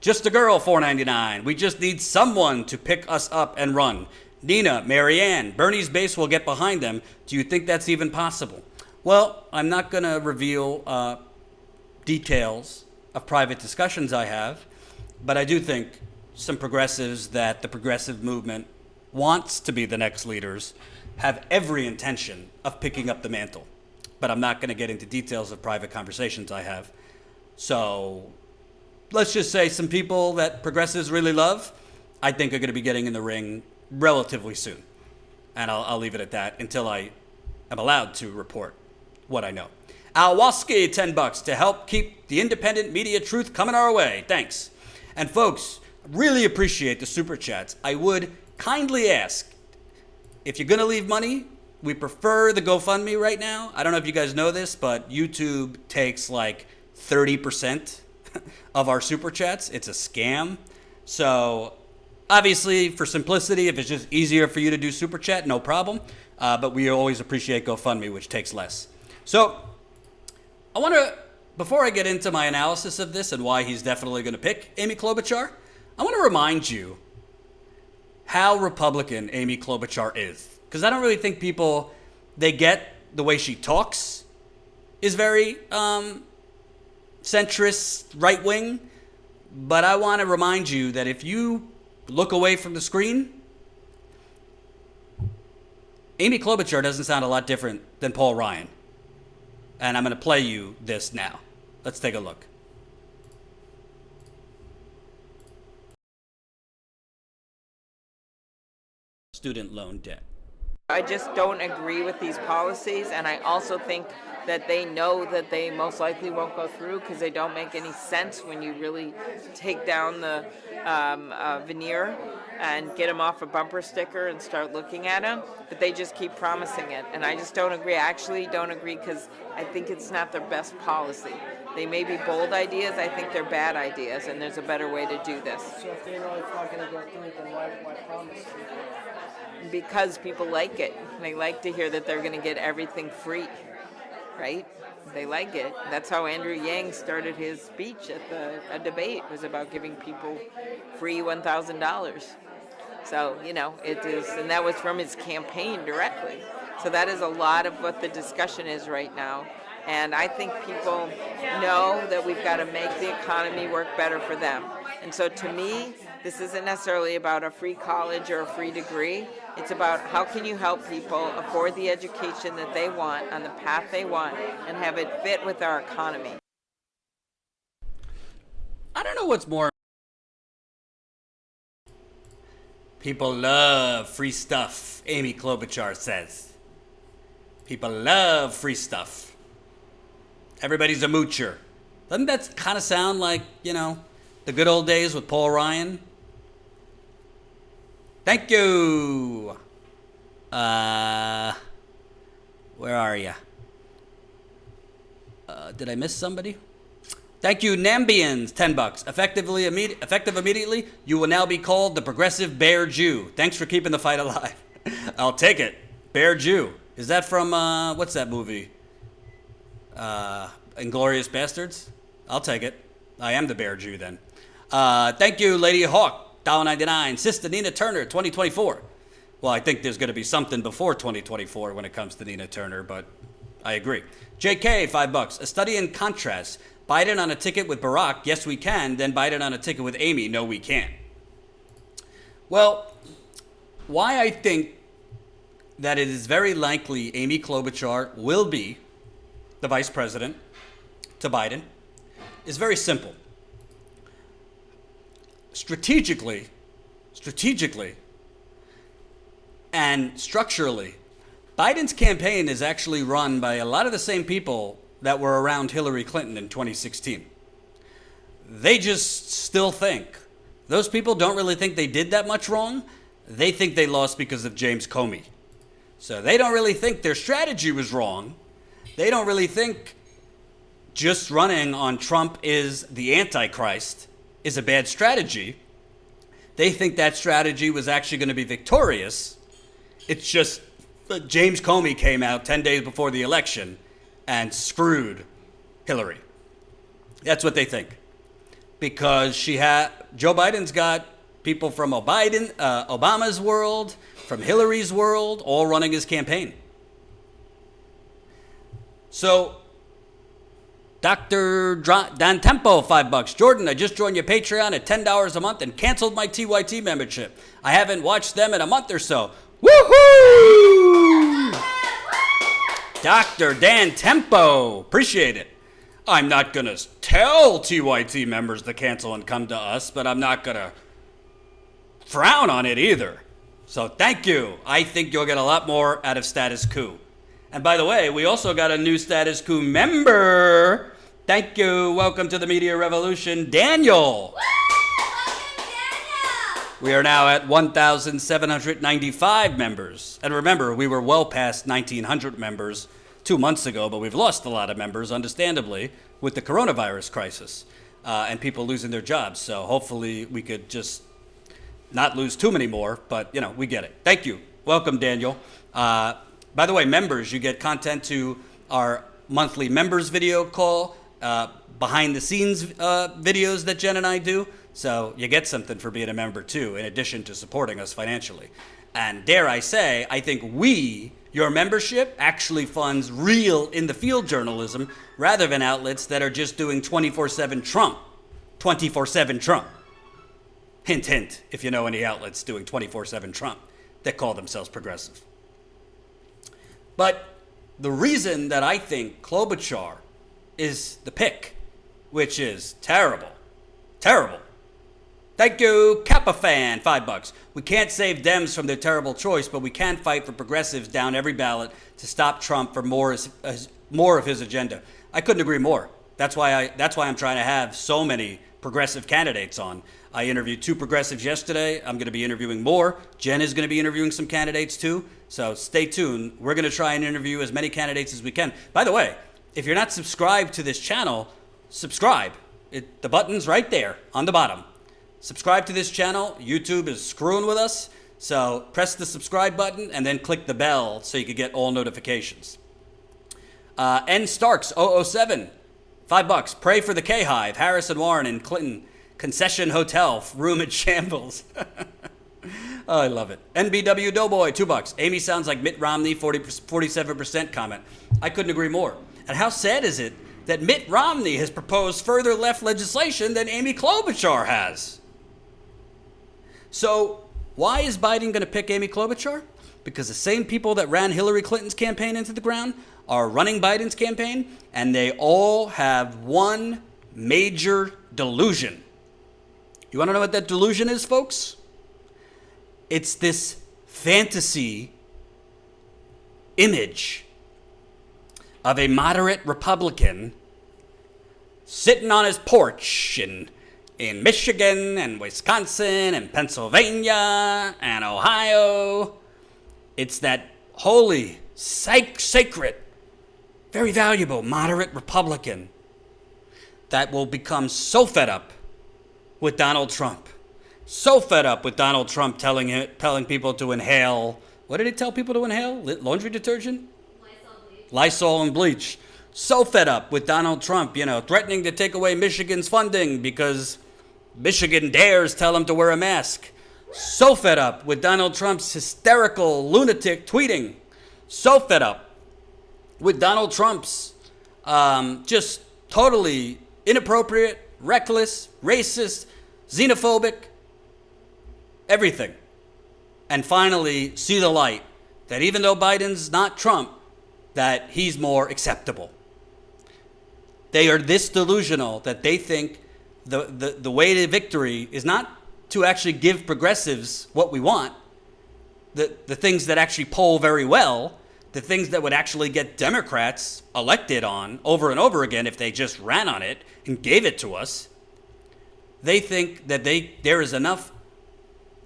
Just a girl, $4.99. We just need someone to pick us up and run. Nina, Marianne, Bernie's base will get behind them. Do you think that's even possible? Well, I'm not going to reveal details of private discussions I have, but I do think some progressives that the progressive movement wants to be the next leaders have every intention of picking up the mantle. But I'm not going to get into details of private conversations I have. So let's just say some people that progressives really love, I think are going to be getting in the ring relatively soon. And I'll leave it at that until I am allowed to report what I know. Alwaski, $10 to help keep the independent media truth coming our way. Thanks. And folks, really appreciate the super chats. I would kindly ask, if you're going to leave money, we prefer the GoFundMe right now. I don't know if you guys know this, but YouTube takes like 30% of our super chats. It's a scam. So obviously, for simplicity, if it's just easier for you to do super chat, no problem. But we always appreciate GoFundMe, which takes less. So I want to, before I get into my analysis of this and why he's definitely going to pick Amy Klobuchar, I want to remind you how Republican Amy Klobuchar is. Because I don't really think people, they get the way she talks is very centrist, right-wing. But I want to remind you that if you look away from the screen, Amy Klobuchar doesn't sound a lot different than Paul Ryan. And I'm going to play you this now. Let's take a look. Student loan debt. I just don't agree with these policies, and I also think that they know that they most likely won't go through because they don't make any sense when you really take down the veneer and get them off a bumper sticker and start looking at them, but they just keep promising it, and I just don't agree. I actually don't agree because I think it's not their best policy. They may be bold ideas, I think they're bad ideas, and there's a better way to do this. So if they know it's not going to go through, then why promise? Because people like it. They like to hear that they're going to get everything free, right? They like it. That's how Andrew Yang started his speech at a debate. It was about giving people free $1,000. So, it is, and that was from his campaign directly. So that is a lot of what the discussion is right now. And I think people know that we've got to make the economy work better for them. And so to me, this isn't necessarily about a free college or a free degree. It's about how can you help people afford the education that they want on the path they want and have it fit with our economy. I don't know what's more. People love free stuff, Amy Klobuchar says. People love free stuff. Everybody's a moocher. Doesn't that kind of sound like, the good old days with Paul Ryan? Thank you. Where are you? Did I miss somebody? Thank you, Nambians, $10. Effective immediately, you will now be called the Progressive Bear Jew. Thanks for keeping the fight alive. I'll take it. Bear Jew. Is that from, what's that movie? Inglourious Bastards? I'll take it. I am the Bear Jew then. Thank you, Lady Hawk. $1.99. Sister Nina Turner, 2024. Well, I think there's going to be something before 2024 when it comes to Nina Turner, but I agree. JK, $5. A study in contrast. Biden on a ticket with Barack, yes we can. Then Biden on a ticket with Amy, no we can't. Well, why I think that it is very likely Amy Klobuchar will be the vice president to Biden is very simple. Strategically, and structurally, Biden's campaign is actually run by a lot of the same people that were around Hillary Clinton in 2016. They just still think. Those people don't really think they did that much wrong. They think they lost because of James Comey. So they don't really think their strategy was wrong. They don't really think just running on Trump is the Antichrist is a bad strategy. They think that strategy was actually going to be victorious. It's just that James Comey came out 10 days before the election and screwed Hillary. That's what they think. Because Joe Biden's got people from Obama's world, from Hillary's world, all running his campaign. So Dr. Dan Tempo, $5. Jordan, I just joined your Patreon at $10 a month and canceled my TYT membership. I haven't watched them in a month or so. Woohoo! Dr. Dan Tempo, appreciate it. I'm not going to tell TYT members to cancel and come to us, but I'm not going to frown on it either. So thank you. I think you'll get a lot more out of Status Coup. And by the way, we also got a new Status Coup member. Thank you. Welcome to the Media Revolution, Daniel. Welcome, Daniel. We are now at 1,795 members. And remember, we were well past 1,900 members 2 months ago, but we've lost a lot of members, understandably, with the coronavirus crisis and people losing their jobs. So hopefully we could just not lose too many more, but, we get it. Thank you. Welcome, Daniel. By the way, members, you get content to our monthly members video call, behind the scenes videos that Jen and I do. So you get something for being a member too, in addition to supporting us financially. And dare I say, I think your membership actually funds real in the field journalism rather than outlets that are just doing 24/7 Trump. 24/7 Trump. Hint, hint, if you know any outlets doing 24/7 Trump that call themselves progressive. But the reason that I think Klobuchar is the pick, which is terrible, Thank you, Kappa Fan, $5. We can't save Dems from their terrible choice, but we can fight for progressives down every ballot to stop Trump for more of his agenda. I couldn't agree more. That's why I'm trying to have so many progressive candidates on. I interviewed 2 progressives yesterday. I'm going to be interviewing more. Jen is going to be interviewing some candidates too. So stay tuned. We're going to try and interview as many candidates as we can. By the way, if you're not subscribed to this channel, subscribe. The button's right there on the bottom. Subscribe to this channel. YouTube is screwing with us. So press the subscribe button and then click the bell so you can get all notifications. N Starks 007, $5. Pray for the K-Hive. Harris and Warren and Clinton concession hotel room in shambles. Oh, I love it. NBW Doughboy, $2. Amy sounds like Mitt Romney, 47% comment. I couldn't agree more. And how sad is it that Mitt Romney has proposed further left legislation than Amy Klobuchar has? So why is Biden going to pick Amy Klobuchar? Because the same people that ran Hillary Clinton's campaign into the ground are running Biden's campaign, and they all have one major delusion. You want to know what that delusion is, folks? It's this fantasy image of a moderate Republican sitting on his porch in Michigan and Wisconsin and Pennsylvania and Ohio. It's that holy, sacred, very valuable moderate Republican that will become so fed up with Donald Trump. So fed up with Donald Trump telling people to inhale. What did he tell people to inhale? Laundry detergent? Lysol and bleach. So fed up with Donald Trump, threatening to take away Michigan's funding because Michigan dares tell him to wear a mask. So fed up with Donald Trump's hysterical, lunatic tweeting. So fed up with Donald Trump's just totally inappropriate, reckless, racist, xenophobic, everything. And finally see the light that even though Biden's not Trump, that he's more acceptable. They are this delusional that they think the way to victory is not to actually give progressives what we want, the things that actually poll very well, the things that would actually get Democrats elected on over and over again if they just ran on it and gave it to us. They think that there is enough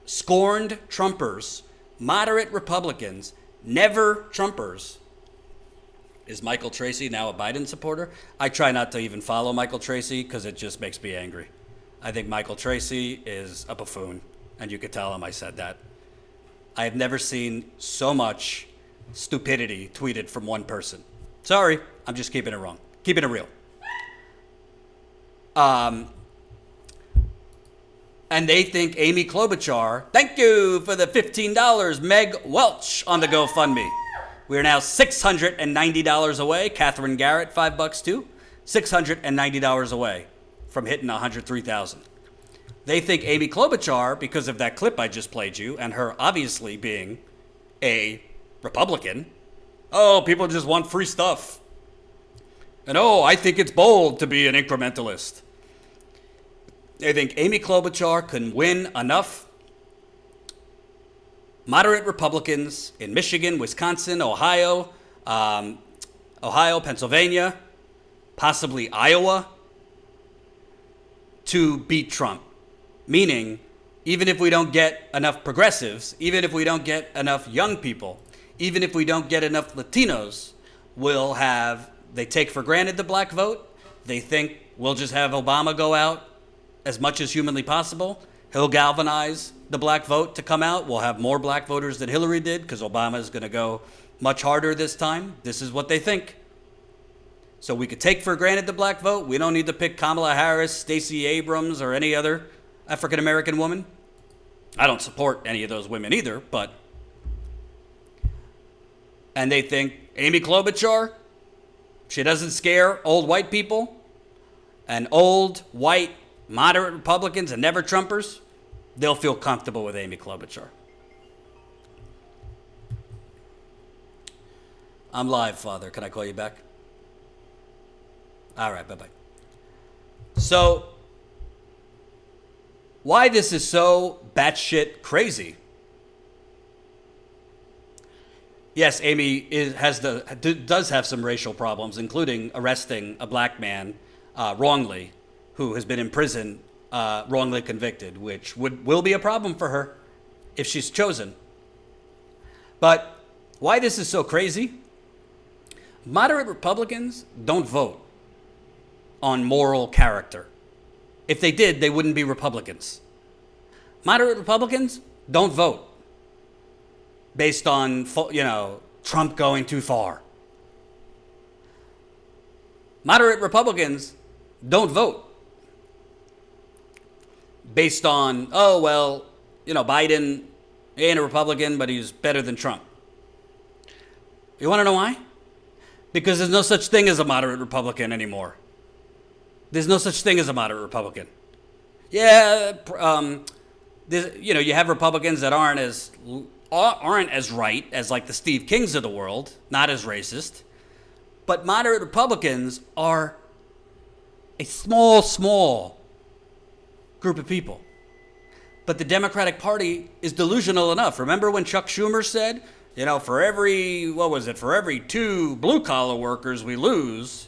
scorned Trumpers, moderate Republicans, never Trumpers. Is Michael Tracy now a Biden supporter? I try not to even follow Michael Tracy because it just makes me angry. I think Michael Tracy is a buffoon, and you could tell him I said that. I have never seen so much stupidity tweeted from one person. Sorry, I'm just keeping it real. And they think Amy Klobuchar, thank you for the $15, Meg Welch on the GoFundMe. We are now $690 away. Catherine Garrett, $5 too. $690 away from hitting 103,000. They think Amy Klobuchar, because of that clip I just played you, and her obviously being a Republican, oh, people just want free stuff. And oh, I think it's bold to be an incrementalist. They think Amy Klobuchar can win enough moderate Republicans in Michigan, Wisconsin, Ohio, Pennsylvania, possibly Iowa, to beat Trump. Meaning, even if we don't get enough progressives, even if we don't get enough young people, even if we don't get enough Latinos, they take for granted the black vote. They think we'll just have Obama go out as much as humanly possible. He'll galvanize the black vote to come out. We'll have more black voters than Hillary did because Obama is going to go much harder this time. This is what they think. So we could take for granted the black vote. We don't need to pick Kamala Harris, Stacey Abrams, or any other African-American woman. I don't support any of those women either, but... And they think Amy Klobuchar, she doesn't scare old white people, and old white moderate Republicans and never Trumpers, they'll feel comfortable with Amy Klobuchar. I'm live, Father. Can I call you back? All right, bye-bye. So, why this is so batshit crazy. Yes, Amy does have some racial problems, including arresting a black man wrongly, who has been in prison wrongly convicted, which will be a problem for her if she's chosen. But why this is so crazy? Moderate Republicans don't vote on moral character. If they did, they wouldn't be Republicans. Moderate Republicans don't vote based on, Trump going too far. Moderate Republicans don't vote based on, Biden ain't a Republican, but he's better than Trump. You want to know why? Because there's no such thing as a moderate Republican anymore. There's no such thing as a moderate Republican. Yeah, you have Republicans that aren't as right as like the Steve Kings of the world, not as racist. But moderate Republicans are a small group of people. But the Democratic Party is delusional enough. Remember when Chuck Schumer said, for every 2 blue-collar workers we lose,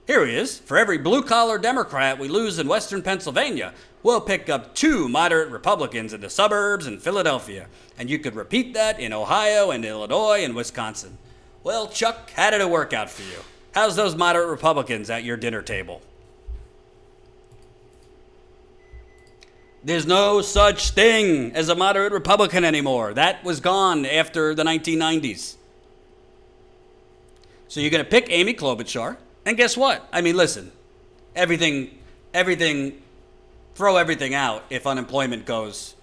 here he is, for every blue-collar Democrat we lose in Western Pennsylvania, we'll pick up 2 moderate Republicans in the suburbs in Philadelphia. And you could repeat that in Ohio and Illinois and Wisconsin. Well, Chuck, how did it work out for you? How's those moderate Republicans at your dinner table? There's no such thing as a moderate Republican anymore. That was gone after the 1990s. So you're going to pick Amy Klobuchar, and guess what? I mean, listen, throw everything out if unemployment goes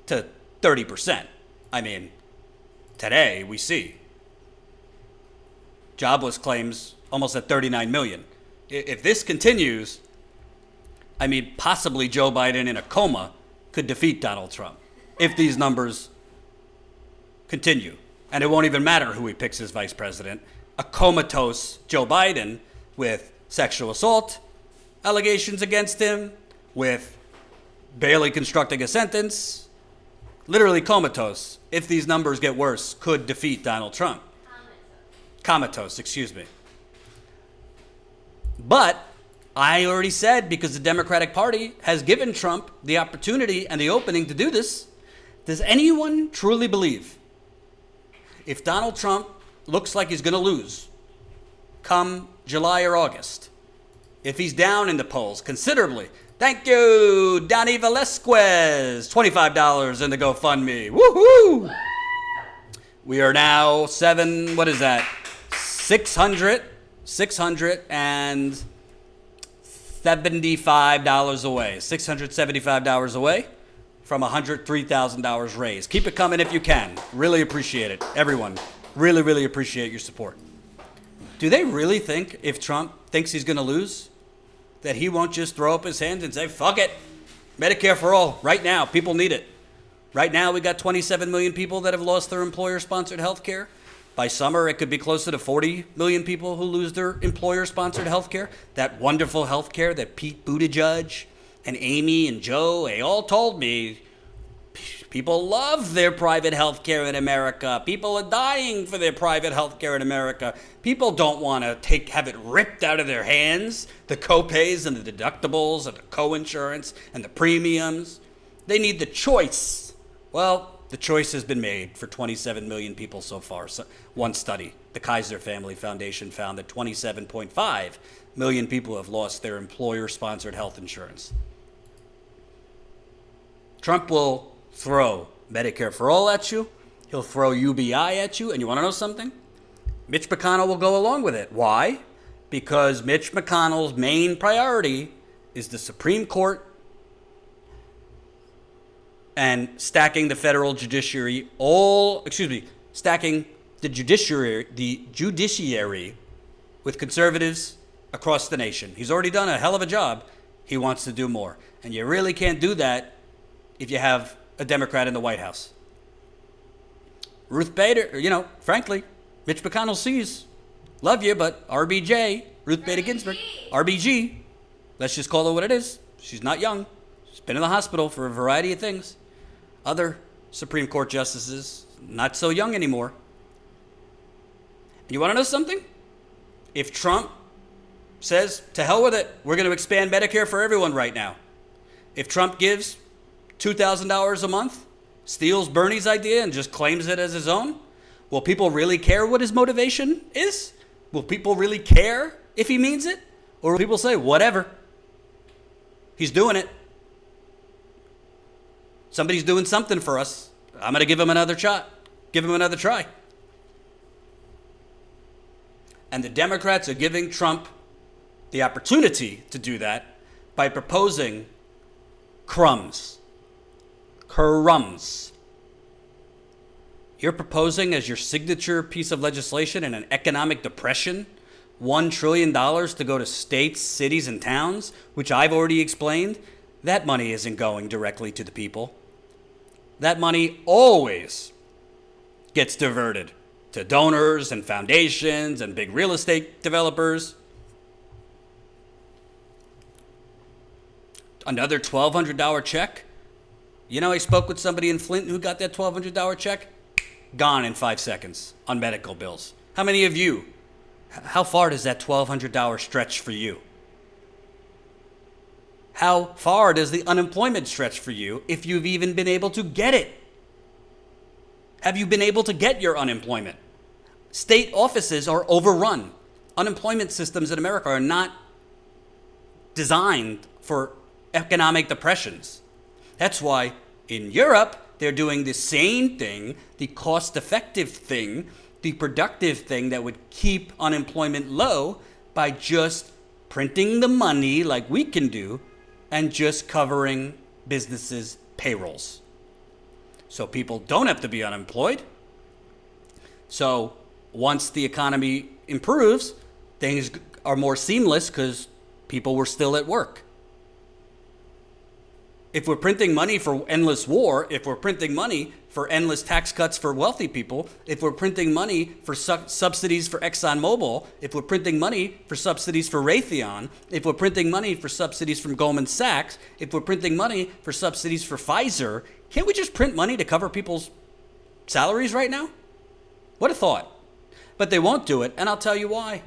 to 30%. I mean, today we see jobless claims almost at 39 million. If this continues, possibly Joe Biden in a coma could defeat Donald Trump if these numbers continue. And it won't even matter who he picks as vice president. A comatose Joe Biden with sexual assault allegations against him, with barely constructing a sentence, literally comatose, if these numbers get worse, could defeat Donald Trump. Comatose, excuse me. But I already said, because the Democratic Party has given Trump the opportunity and the opening to do this, does anyone truly believe if Donald Trump looks like he's going to lose come July or August, if he's down in the polls considerably? Thank you, Donnie Velasquez, $25 in the GoFundMe. Woohoo! We are now $675 away. $675 away from $103,000 raised. Keep it coming if you can. Really appreciate it. Everyone, really, really appreciate your support. Do they really think if Trump thinks he's going to lose, that he won't just throw up his hands and say, fuck it, Medicare for all, right now, people need it. Right now, we got 27 million people that have lost their employer-sponsored health care. By summer, it could be closer to 40 million people who lose their employer-sponsored health care. That wonderful health care that Pete Buttigieg and Amy and Joe, they all told me, people love their private health care in America. People are dying for their private health care in America. People don't want to have it ripped out of their hands, the co-pays and the deductibles and the co-insurance and the premiums. They need the choice. Well, the choice has been made for 27 million people so far. So one study, the Kaiser Family Foundation, found that 27.5 million people have lost their employer-sponsored health insurance. Trump will throw Medicare for all at you. He'll throw UBI at you. And you want to know something? Mitch McConnell will go along with it. Why? Because Mitch McConnell's main priority is the Supreme Court and stacking the federal judiciary, stacking the judiciary with conservatives across the nation. He's already done a hell of a job. He wants to do more. And you really can't do that if you have a Democrat in the White House. Ruth Bader, frankly, Mitch McConnell sees, love you, but RBJ, Ruth Bader Ginsburg, RBG, let's just call her what it is. She's not young. He's been in the hospital for a variety of things. Other Supreme Court justices, not so young anymore. You want to know something? If Trump says, to hell with it, we're going to expand Medicare for everyone right now. If Trump gives $2,000 a month, steals Bernie's idea and just claims it as his own, will people really care what his motivation is? Will people really care if he means it? Or will people say, whatever, he's doing it. Somebody's doing something for us. I'm going to give him another shot. Give him another try. And the Democrats are giving Trump the opportunity to do that by proposing crumbs. Crumbs. You're proposing as your signature piece of legislation in an economic depression $1 trillion to go to states, cities, and towns, which I've already explained. That money isn't going directly to the people. That money always gets diverted to donors and foundations and big real estate developers. Another $1,200 check. You know, I spoke with somebody in Flint who got that $1,200 check. Gone in 5 seconds on medical bills. How many of you? How far does that $1,200 stretch for you? How far does the unemployment stretch for you if you've even been able to get it? Have you been able to get your unemployment? State offices are overrun. Unemployment systems in America are not designed for economic depressions. That's why in Europe, they're doing the same thing, the cost-effective thing, the productive thing that would keep unemployment low by just printing the money like we can do and just covering businesses' payrolls. So people don't have to be unemployed. So once the economy improves, things are more seamless because people were still at work. If we're printing money for endless war, if we're printing money for endless tax cuts for wealthy people, if we're printing money for subsidies for ExxonMobil, if we're printing money for subsidies for Raytheon, if we're printing money for subsidies from Goldman Sachs, if we're printing money for subsidies for Pfizer, can't we just print money to cover people's salaries right now? What a thought. But they won't do it, and I'll tell you why.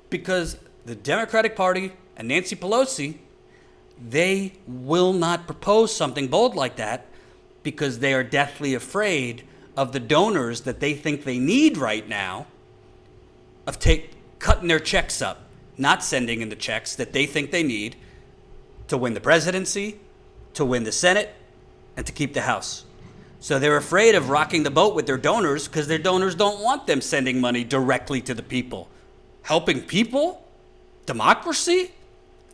Because the Democratic Party and Nancy Pelosi, they will not propose something bold like that because they are deathly afraid of the donors that they think they need right now of cutting their checks up, not sending in the checks that they think they need to win the presidency, to win the Senate, and to keep the House. So they're afraid of rocking the boat with their donors because their donors don't want them sending money directly to the people. Helping people? Democracy?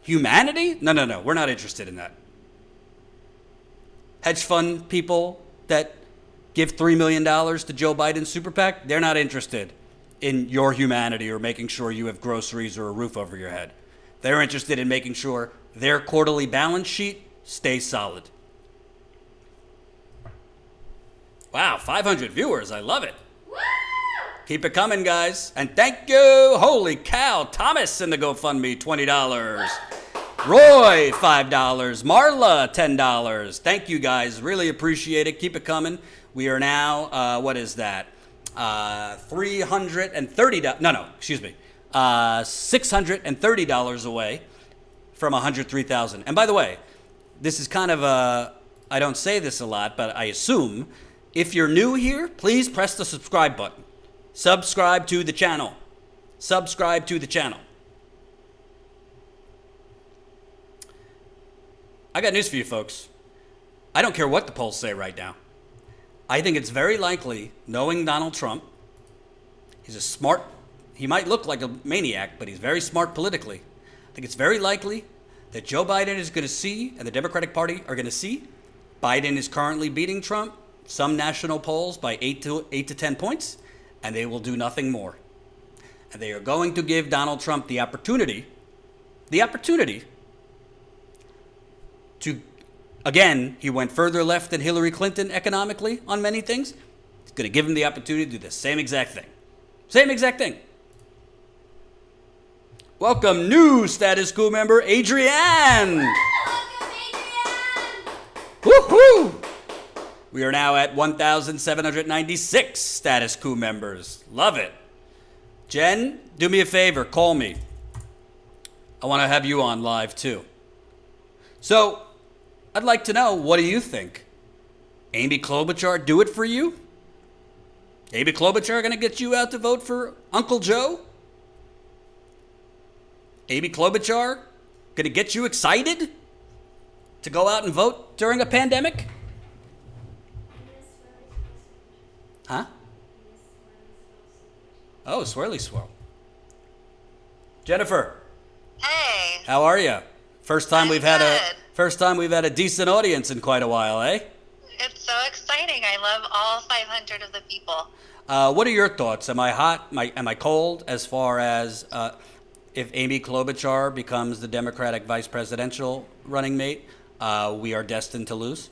Humanity? No. We're not interested in that. Hedge fund people that give $3 million to Joe Biden's super PAC, they're not interested in your humanity or making sure you have groceries or a roof over your head. They're interested in making sure their quarterly balance sheet stays solid. Wow, 500 viewers. I love it. Woo! Keep it coming, guys. And thank you. Holy cow. Thomas in the GoFundMe, $20. Roy, $5. Marla, $10. Thank you, guys. Really appreciate it. Keep it coming. We are now, what is that? $630 away from 103,000. And by the way, this is kind of I don't say this a lot, but I assume if you're new here, please press the subscribe button. Subscribe to the channel. Subscribe to the channel. I got news for you folks. I don't care what the polls say right now. I think it's very likely, knowing Donald Trump, he might look like a maniac, but he's very smart politically. I think it's very likely that Joe Biden is going to see, and the Democratic Party are going to see, Biden is currently beating Trump, some national polls by 8 to 10 points, and they will do nothing more. And they are going to give Donald Trump the opportunity to, again, he went further left than Hillary Clinton economically on many things. He's going to give him the opportunity to do the same exact thing. Same exact thing. Welcome, new Status Coup member, Adrienne. Welcome, Adrienne! Woohoo! We are now at 1,796 Status Coup members. Love it. Jen, do me a favor. Call me. I want to have you on live, too. So, I'd like to know, what do you think? Amy Klobuchar do it for you? Amy Klobuchar going to get you out to vote for Uncle Joe? Amy Klobuchar going to get you excited to go out and vote during a pandemic? Huh? Oh, swirly swirl. Jennifer. Hey. How are you? First time I'm we've had good. a decent audience in quite a while, eh? It's so exciting. I love all 500 of the people. What are your thoughts? Am I hot? Am I cold? As far as if Amy Klobuchar becomes the Democratic vice presidential running mate, we are destined to lose.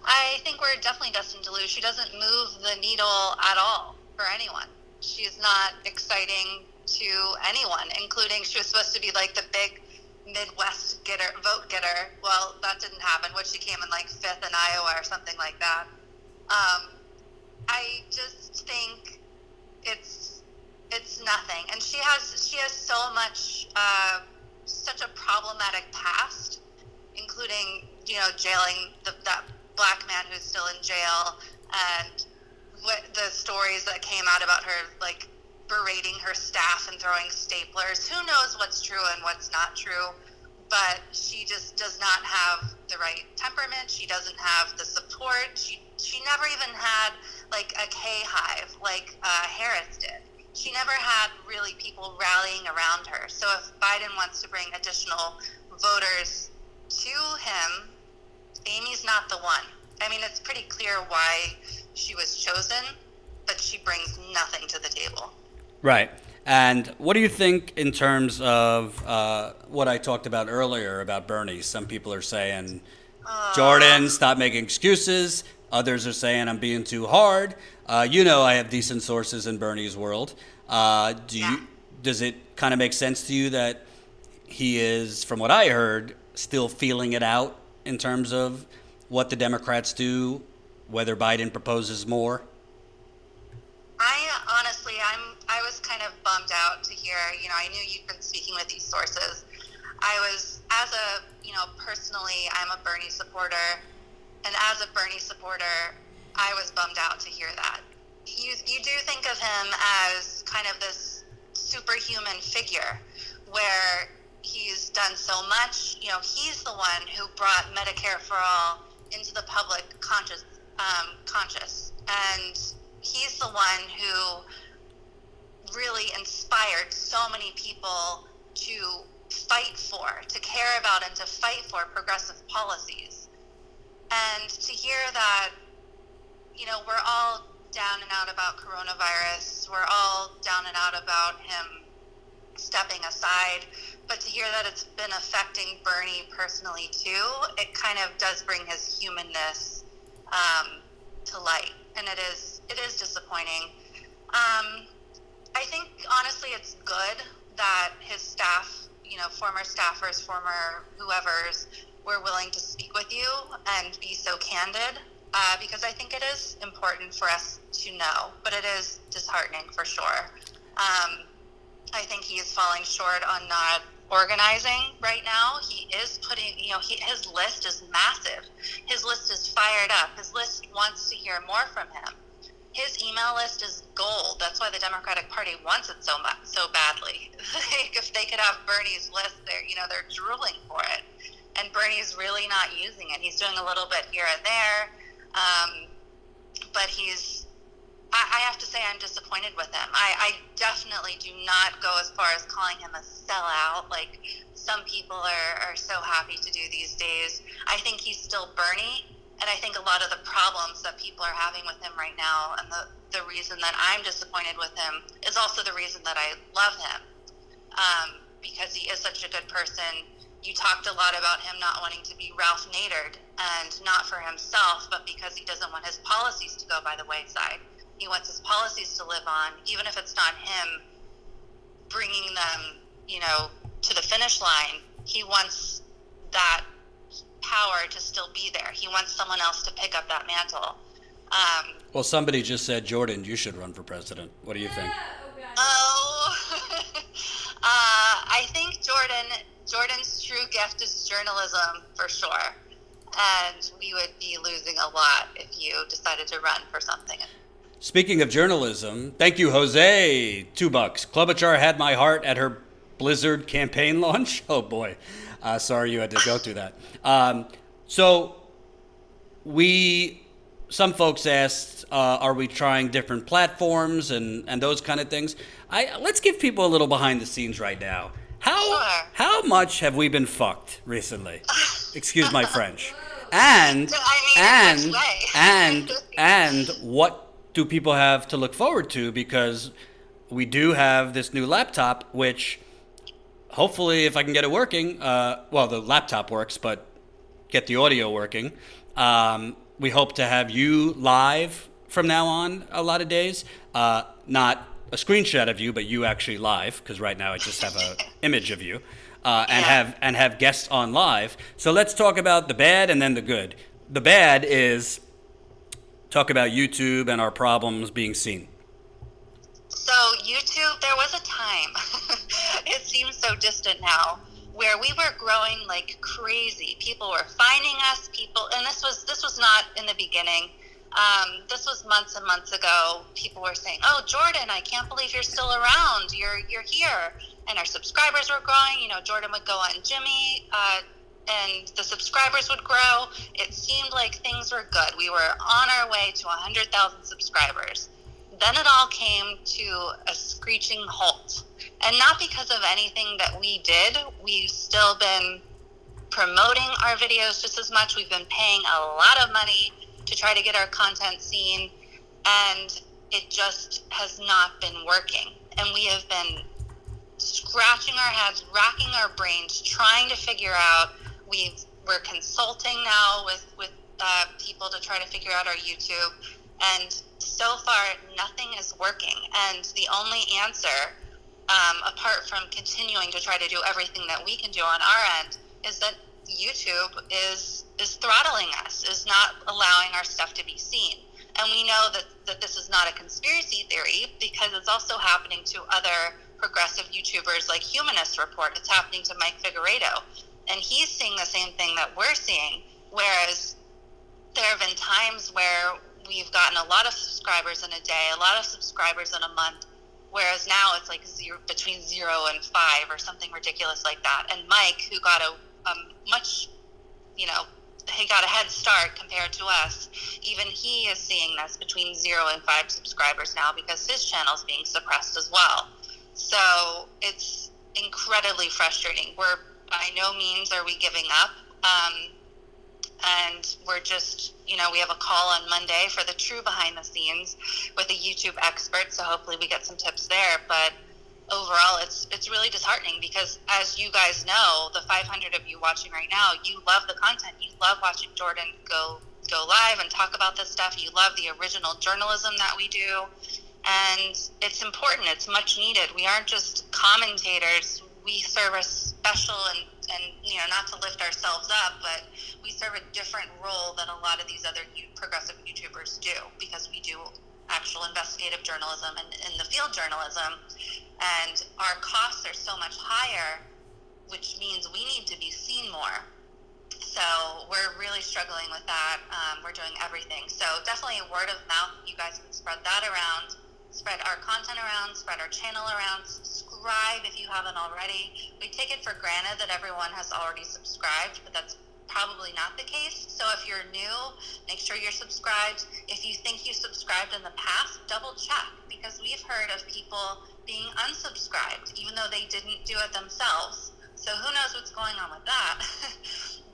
I think we're definitely destined to lose. She doesn't move the needle at all for anyone. She's not exciting to anyone, including she was supposed to be like the big Midwest vote getter. Well, that didn't happen, which she came in like 5th in Iowa or something like that. I just think it's nothing, and she has so much such a problematic past, including jailing that black man who's still in jail, and the stories that came out about her like berating her staff and throwing staplers. Who knows what's true and what's not true, but she just does not have the right temperament. She doesn't have the support. She never even had like a K-hive like Harris did. She never had really people rallying around her. So if Biden wants to bring additional voters to him, Amy's not the one. I mean, it's pretty clear why she was chosen, but she brings nothing to the table. Right. And what do you think in terms of what I talked about earlier about Bernie? Some people are saying, Jordan, stop making excuses. Others are saying I'm being too hard. I have decent sources in Bernie's world. Does it kind of make sense to you that he is, from what I heard, still feeling it out in terms of what the Democrats do, whether Biden proposes more? I was kind of bummed out to hear, I knew you'd been speaking with these sources. I was, personally, I'm a Bernie supporter, and as a Bernie supporter, I was bummed out to hear that. You do think of him as kind of this superhuman figure where he's done so much. He's the one who brought Medicare for All into the public conscious, and he's the one who really inspired so many people to care about and to fight for progressive policies. And to hear that, we're all down and out about coronavirus, we're all down and out about him stepping aside, but to hear that it's been affecting Bernie personally too, it kind of does bring his humanness to light, and it is disappointing. I think honestly it's good that his staff, former staffers, former whoever's, were willing to speak with you and be so candid, because I think it is important for us to know, but it is disheartening for sure. I think he is falling short on not organizing right now. He is putting, his list is massive. His list is fired up. His list wants to hear more from him. His email list is gold. That's why the Democratic Party wants it so badly. If they could have Bernie's list, they're drooling for it. And Bernie's really not using it. He's doing a little bit here and there, but I have to say I'm disappointed with him. I definitely do not go as far as calling him a sellout, like some people are so happy to do these days. I think he's still Bernie, and I think a lot of the problems that people are having with him right now, and the reason that I'm disappointed with him, is also the reason that I love him, because he is such a good person. You talked a lot about him not wanting to be Ralph Nadered, and not for himself, but because he doesn't want his policies to go by the wayside. He wants his policies to live on, even if it's not him bringing them, to the finish line. He wants that power to still be there. He wants someone else to pick up that mantle. Well, somebody just said, Jordan, you should run for president. What do you think? Oh, I think Jordan's true gift is journalism for sure. And we would be losing a lot if you decided to run for something. Speaking of journalism, thank you, Jose. $2. Klobuchar had my heart at her Blizzard campaign launch. Oh boy, sorry you had to go through that. So some folks asked, are we trying different platforms and those kind of things? Let's give people a little behind the scenes right now. How much have we been fucked recently? Excuse my French. And what do people have to look forward to? Because we do have this new laptop, which hopefully, if I can get it working, well, the laptop works, but get the audio working. We hope to have you live from now on a lot of days. Not a screenshot of you, but you actually live, because right now I just have an image of you, and have guests on live. So let's talk about the bad and then the good. The bad is talk about YouTube and our problems being seen. So YouTube, there was a time, it seems so distant now, where we were growing like crazy. People were finding us, and this was not in the beginning. This was months and months ago. People were saying, "Oh, Jordan, I can't believe you're still around. You're here." And our subscribers were growing. You know, Jordan would go on Jimmy, and the subscribers would grow. It seemed like things were good. We were on our way to 100,000 subscribers. Then it all came to a screeching halt. And not because of anything that we did. We've still been promoting our videos just as much. We've been paying a lot of money to try to get our content seen. And it just has not been working. And we have been scratching our heads, racking our brains, trying to figure out. We're consulting now with people to try to figure out our YouTube. And so far, nothing is working. And the only answer, apart from continuing to try to do everything that we can do on our end, is that YouTube is throttling us, is not allowing our stuff to be seen. And we know that this is not a conspiracy theory, because it's also happening to other progressive YouTubers like Humanist Report. It's happening to Mike Figueredo. And he's seeing the same thing that we're seeing, whereas there have been times where we've gotten a lot of subscribers in a day, a lot of subscribers in a month, whereas now it's like between 0 and 5 or something ridiculous like that. And Mike, who got a much, he got a head start compared to us, even he is seeing this between 0 and 5 subscribers now, because his channel's being suppressed as well. So it's incredibly frustrating. We're by no means are we giving up. And we're just, we have a call on Monday for the true behind the scenes with a YouTube expert. So hopefully we get some tips there. But overall, it's really disheartening, because as you guys know, the 500 of you watching right now, you love the content. You love watching Jordan go live and talk about this stuff. You love the original journalism that we do. And it's important. It's much needed. We aren't just commentators. We serve a special and not to lift ourselves up, but we serve a different role than a lot of these other progressive YouTubers do, because we do actual investigative journalism and in the field journalism, and our costs are so much higher, which means we need to be seen more. So we're really struggling with that. We're doing everything. So definitely word of mouth. You guys can spread that around. Spread our content around, spread our channel around, subscribe if you haven't already. We take it for granted that everyone has already subscribed, but that's probably not the case. So if you're new, make sure you're subscribed. If you think you subscribed in the past, double check, because we've heard of people being unsubscribed, even though they didn't do it themselves. So who knows what's going on with that?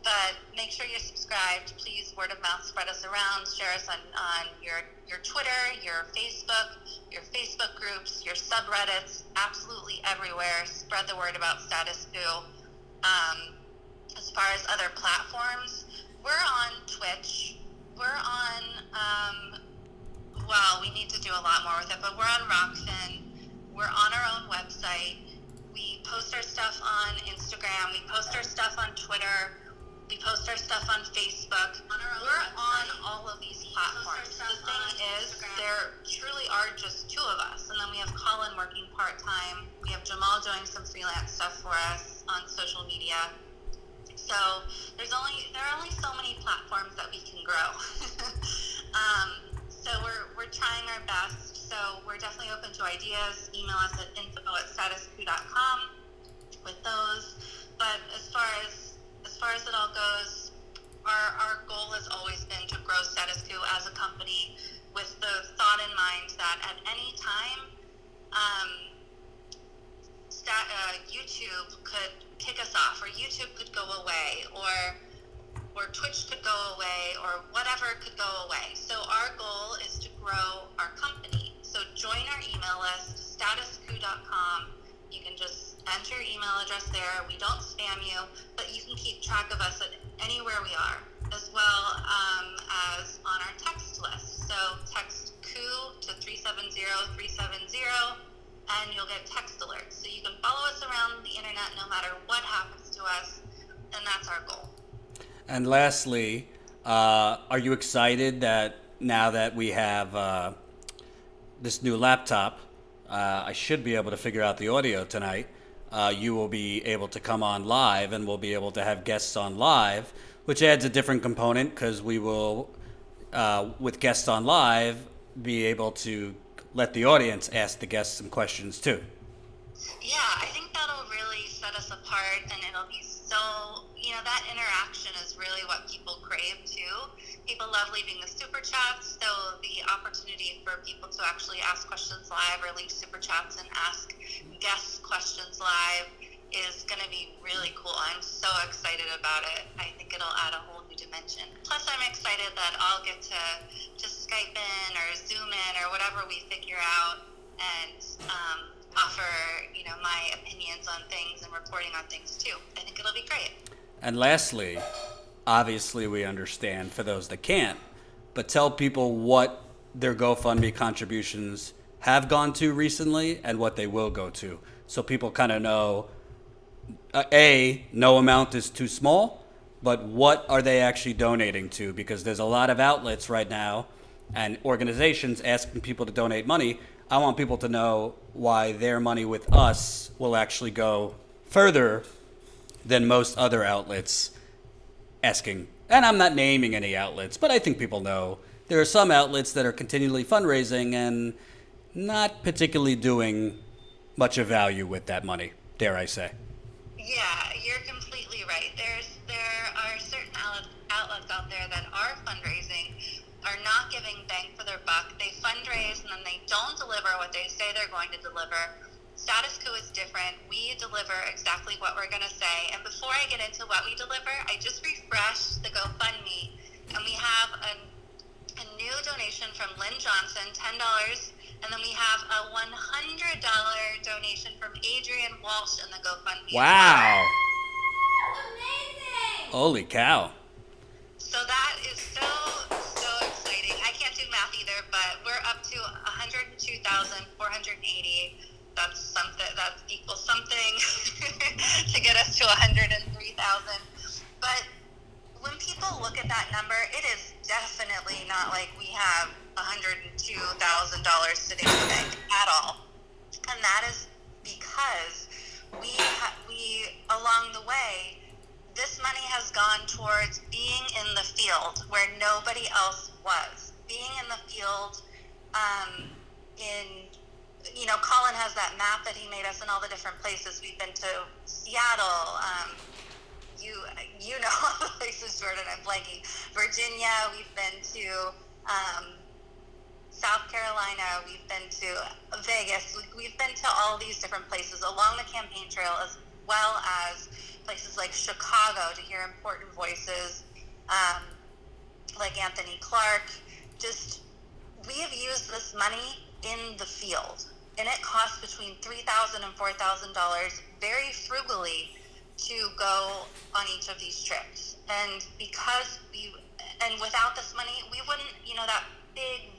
But make sure you're subscribed. Please, word of mouth, spread us around. Share us on your Twitter, your Facebook groups, your subreddits, absolutely everywhere. Spread the word about Status Coup. As far as other platforms, we're on Twitch. We're on, we need to do a lot more with it, but we're on Rockfin. We're on our own website. We post our stuff on Instagram. We post our stuff on Twitter. We post our stuff on Facebook. We're on all of these platforms. The thing is, there truly are just two of us. And then we have Colin working part-time. We have Jamal doing some freelance stuff for us on social media. So there are only so many platforms that we can grow. So we're trying our best. So we're definitely open to ideas. Email us at info@statuscoup.com with those. But as far as it all goes, our goal has always been to grow Status Coup as a company with the thought in mind that at any time, YouTube could kick us off, or YouTube could go away, or Twitch could go away, or whatever could go away. So our goal is to grow our company. So join our email list, statuscoup.com. You can just enter your email address there. We don't spam you, but you can keep track of us at anywhere we are, as well as on our text list. So text coup to 370-370, and you'll get text alerts. So you can follow us around the internet no matter what happens to us, and that's our goal. And lastly, are you excited that now that we have this new laptop, I should be able to figure out the audio tonight, you will be able to come on live, and we'll be able to have guests on live, which adds a different component, because we will, with guests on live, be able to let the audience ask the guests some questions too. Yeah, I think that'll really set us apart, and it'll be so, that interaction is really what people crave too. People love leaving the super chats, so the opportunity for people to actually ask questions live or leave super chats and ask guests questions live is going to be really cool. I'm so excited about it. I think it'll add a whole new dimension. Plus, I'm excited that I'll get to Skype in or Zoom in or whatever we figure out, and offer, my opinions on things and reporting on things too. I think it'll be great. And lastly, obviously we understand for those that can't, but tell people what their GoFundMe contributions have gone to recently and what they will go to, so people kind of know, no amount is too small, but what are they actually donating to? Because there's a lot of outlets right now and organizations asking people to donate money. I want people to know why their money with us will actually go further than most other outlets asking. And I'm not naming any outlets, but I think people know. There are some outlets that are continually fundraising and not particularly doing much of value with that money, dare I say. Yeah, you're completely right. There are certain outlets out there that are fundraising, are not giving bang for their buck. They fundraise and then they don't deliver what they say they're going to deliver. Status Coup is different. We deliver exactly what we're going to say. And before I get into what we deliver, I just refreshed the GoFundMe, and we have a new donation from Lynn Johnson, $10, and then we have a $100 donation from Adrian Walsh in the GoFundMe. Wow. Amazing! Holy cow. So that is so exciting. I can't do math either, but we're up to 102,480. That's something. That equals something to get us to 103,000. But when people look at that number, it is definitely not like we have $102,000 sitting in the bank at all. And that is because we along the way, this money has gone towards being in the field where nobody else was. Being in the field, Colin has that map that he made us in all the different places. We've been to Seattle, you know all the places, Jordan, I'm blanking. Virginia, we've been to South Carolina, we've been to Vegas, we've been to all these different places along the campaign trail, as well as places like Chicago to hear important voices, like Anthony Clark. We have used this money in the field, and it costs between $3,000 and $4,000 very frugally to go on each of these trips. And without this money, we wouldn't, that big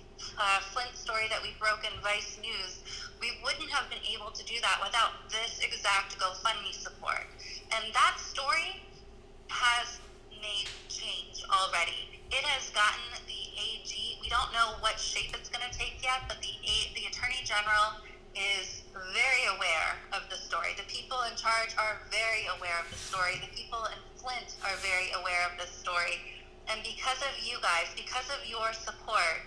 Flint story that we broke in Vice News, we wouldn't have been able to do that without this exact GoFundMe support. And that story has made change already. It has gotten the AG, we don't know what shape it's going to take yet, but the Attorney General is very aware of the story. The people in charge are very aware of the story. The people in Flint are very aware of this story. And because of you guys, because of your support,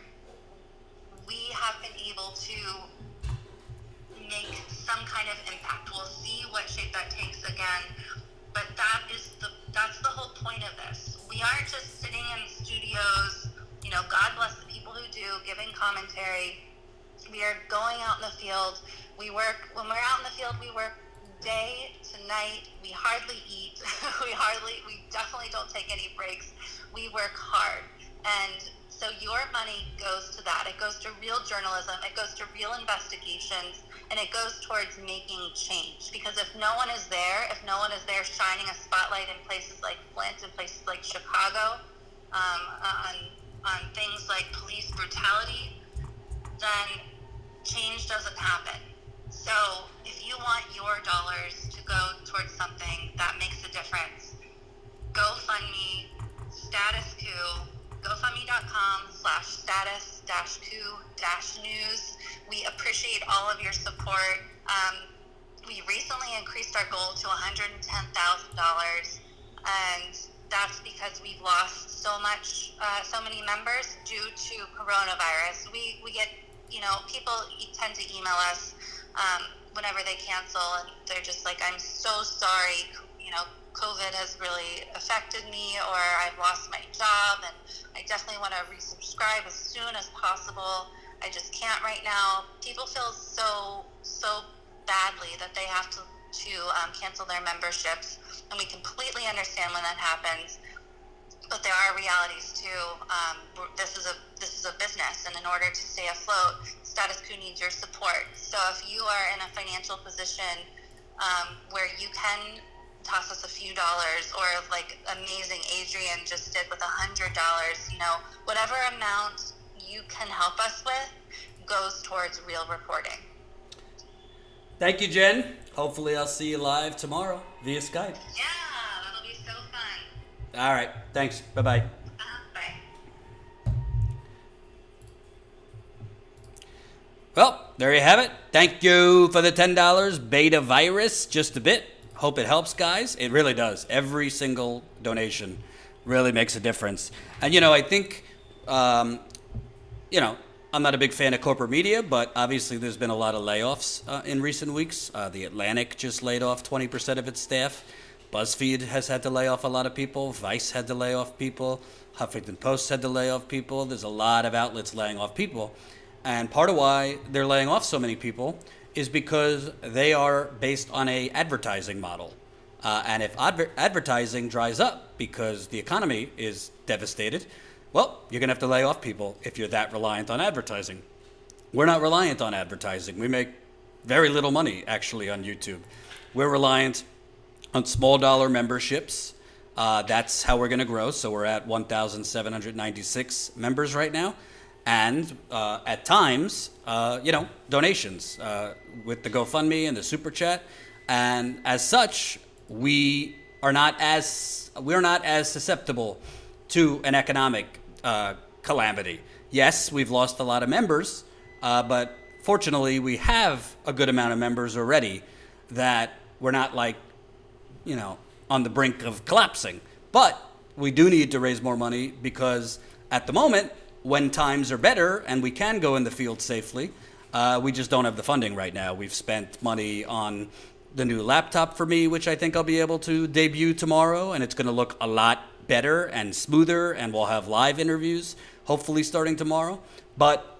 we have been able to make some kind of impact. We'll see what shape that takes again, but that's the whole point of this. We aren't just sitting in studios, God bless the people who do, giving commentary. We are going out in the field. When we're out in the field, we work day to night. We hardly eat. We definitely don't take any breaks. We work hard. And so your money goes to that. It goes to real journalism. It goes to real investigations. And it goes towards making change. Because if no one is there shining a spotlight in places like Flint and places like Chicago, on things like police brutality, then change doesn't happen. So if you want your dollars to go towards something that makes a difference, GoFundMe, Status Coup, GoFundMe.com/status-coup-news. We appreciate all of your support. We recently increased our goal to $110,000, and that's because we've lost so many members due to coronavirus. We get, people tend to email us whenever they cancel, and they're just like, I'm so sorry, COVID has really affected me, or I've lost my job, and I definitely want to resubscribe as soon as possible. I just can't right now. People feel so badly that they have to cancel their memberships, and we completely understand when that happens. But there are realities too. This is a business, and in order to stay afloat, Status Coup needs your support. So if you are in a financial position where you can toss us a few dollars, or like amazing Adrian just did with $100, whatever amount you can help us with goes towards real reporting. Thank you, Jen. Hopefully I'll see you live tomorrow via Skype. Yeah, that'll be so fun. All right. Thanks. Bye-bye. Bye. Well, there you have it. Thank you for the $10. Beta virus, just a bit. Hope it helps, guys. It really does. Every single donation really makes a difference. And, I think, I'm not a big fan of corporate media, but obviously there's been a lot of layoffs in recent weeks. The Atlantic just laid off 20% of its staff. BuzzFeed has had to lay off a lot of people. Vice had to lay off people. Huffington Post had to lay off people. There's a lot of outlets laying off people. And part of why they're laying off so many people is because they are based on a advertising model. And if advertising dries up because the economy is devastated, well, you're going to have to lay off people if you're that reliant on advertising. We're not reliant on advertising. We make very little money, actually, on YouTube. We're reliant on small dollar memberships. That's how we're going to grow. So we're at 1,796 members right now. And at times, donations with the GoFundMe and the Super Chat. And as such, we're not as susceptible to an economic calamity. Yes, we've lost a lot of members, but fortunately, we have a good amount of members already that we're not on the brink of collapsing. But we do need to raise more money because at the moment, when times are better and we can go in the field safely, we just don't have the funding right now. We've spent money on the new laptop for me, which I think I'll be able to debut tomorrow, and it's going to look a lot better and smoother, and we'll have live interviews, hopefully starting tomorrow. But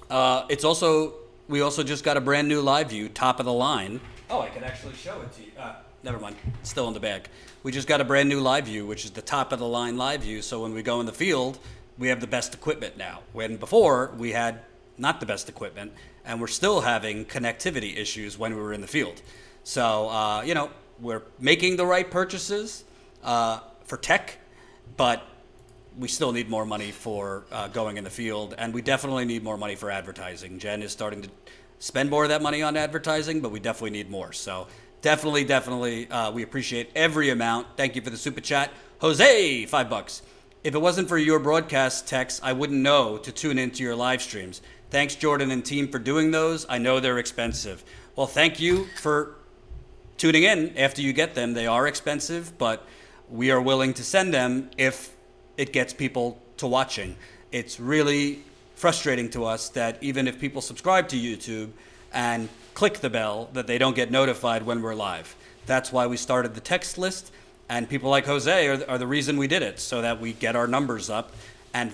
we also just got a brand new live view, top of the line. Oh, I can actually show it to you. Never mind, it's still in the bag. We just got a brand new live view, which is the top of the line live view, so when we go in the field, we have the best equipment now. When before, we had not the best equipment, and we're still having connectivity issues when we were in the field. So, we're making the right purchases for tech, but we still need more money for going in the field, and we definitely need more money for advertising. Jen is starting to spend more of that money on advertising, but we definitely need more. So definitely, we appreciate every amount. Thank you for the Super Chat. Jose, $5. If it wasn't for your broadcast texts, I wouldn't know to tune into your live streams. Thanks, Jordan and team, for doing those. I know they're expensive. Well, thank you for tuning in after you get them. They are expensive, but we are willing to send them if it gets people to watching. It's really frustrating to us that even if people subscribe to YouTube and click the bell, that they don't get notified when we're live. That's why we started the text list, and people like Jose are the reason we did it, so that we get our numbers up and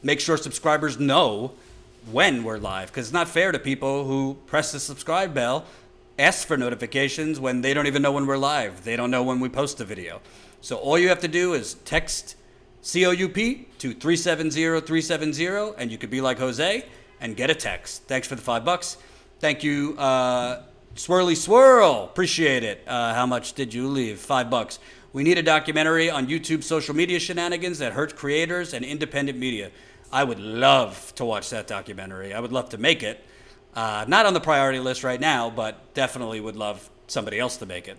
make sure subscribers know when we're live, because it's not fair to people who press the subscribe bell, ask for notifications when they don't even know when we're live. They don't know when we post a video. So all you have to do is text COUP to 370-370, and you could be like Jose and get a text. Thanks for the $5. Thank you, Swirly Swirl. Appreciate it. How much did you leave? $5. We need a documentary on YouTube social media shenanigans that hurt creators and independent media. I would love to watch that documentary. I would love to make it. Not on the priority list right now, but definitely would love somebody else to make it.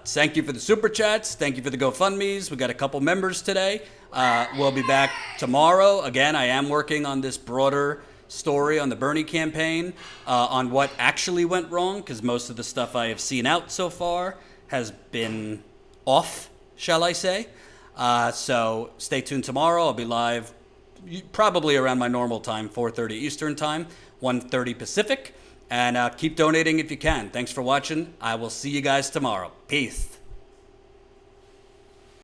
Thank you for the super chats. Thank you for the GoFundMes. We got a couple members today. We'll be back tomorrow. Again, I am working on this broader story on the Bernie campaign, on what actually went wrong, because most of the stuff I have seen out so far has been off, shall I say. So stay tuned tomorrow. I'll be live probably around my normal time, 4:30 Eastern time, 1:30 Pacific. And keep donating if you can. Thanks for watching. I will see you guys tomorrow. Peace.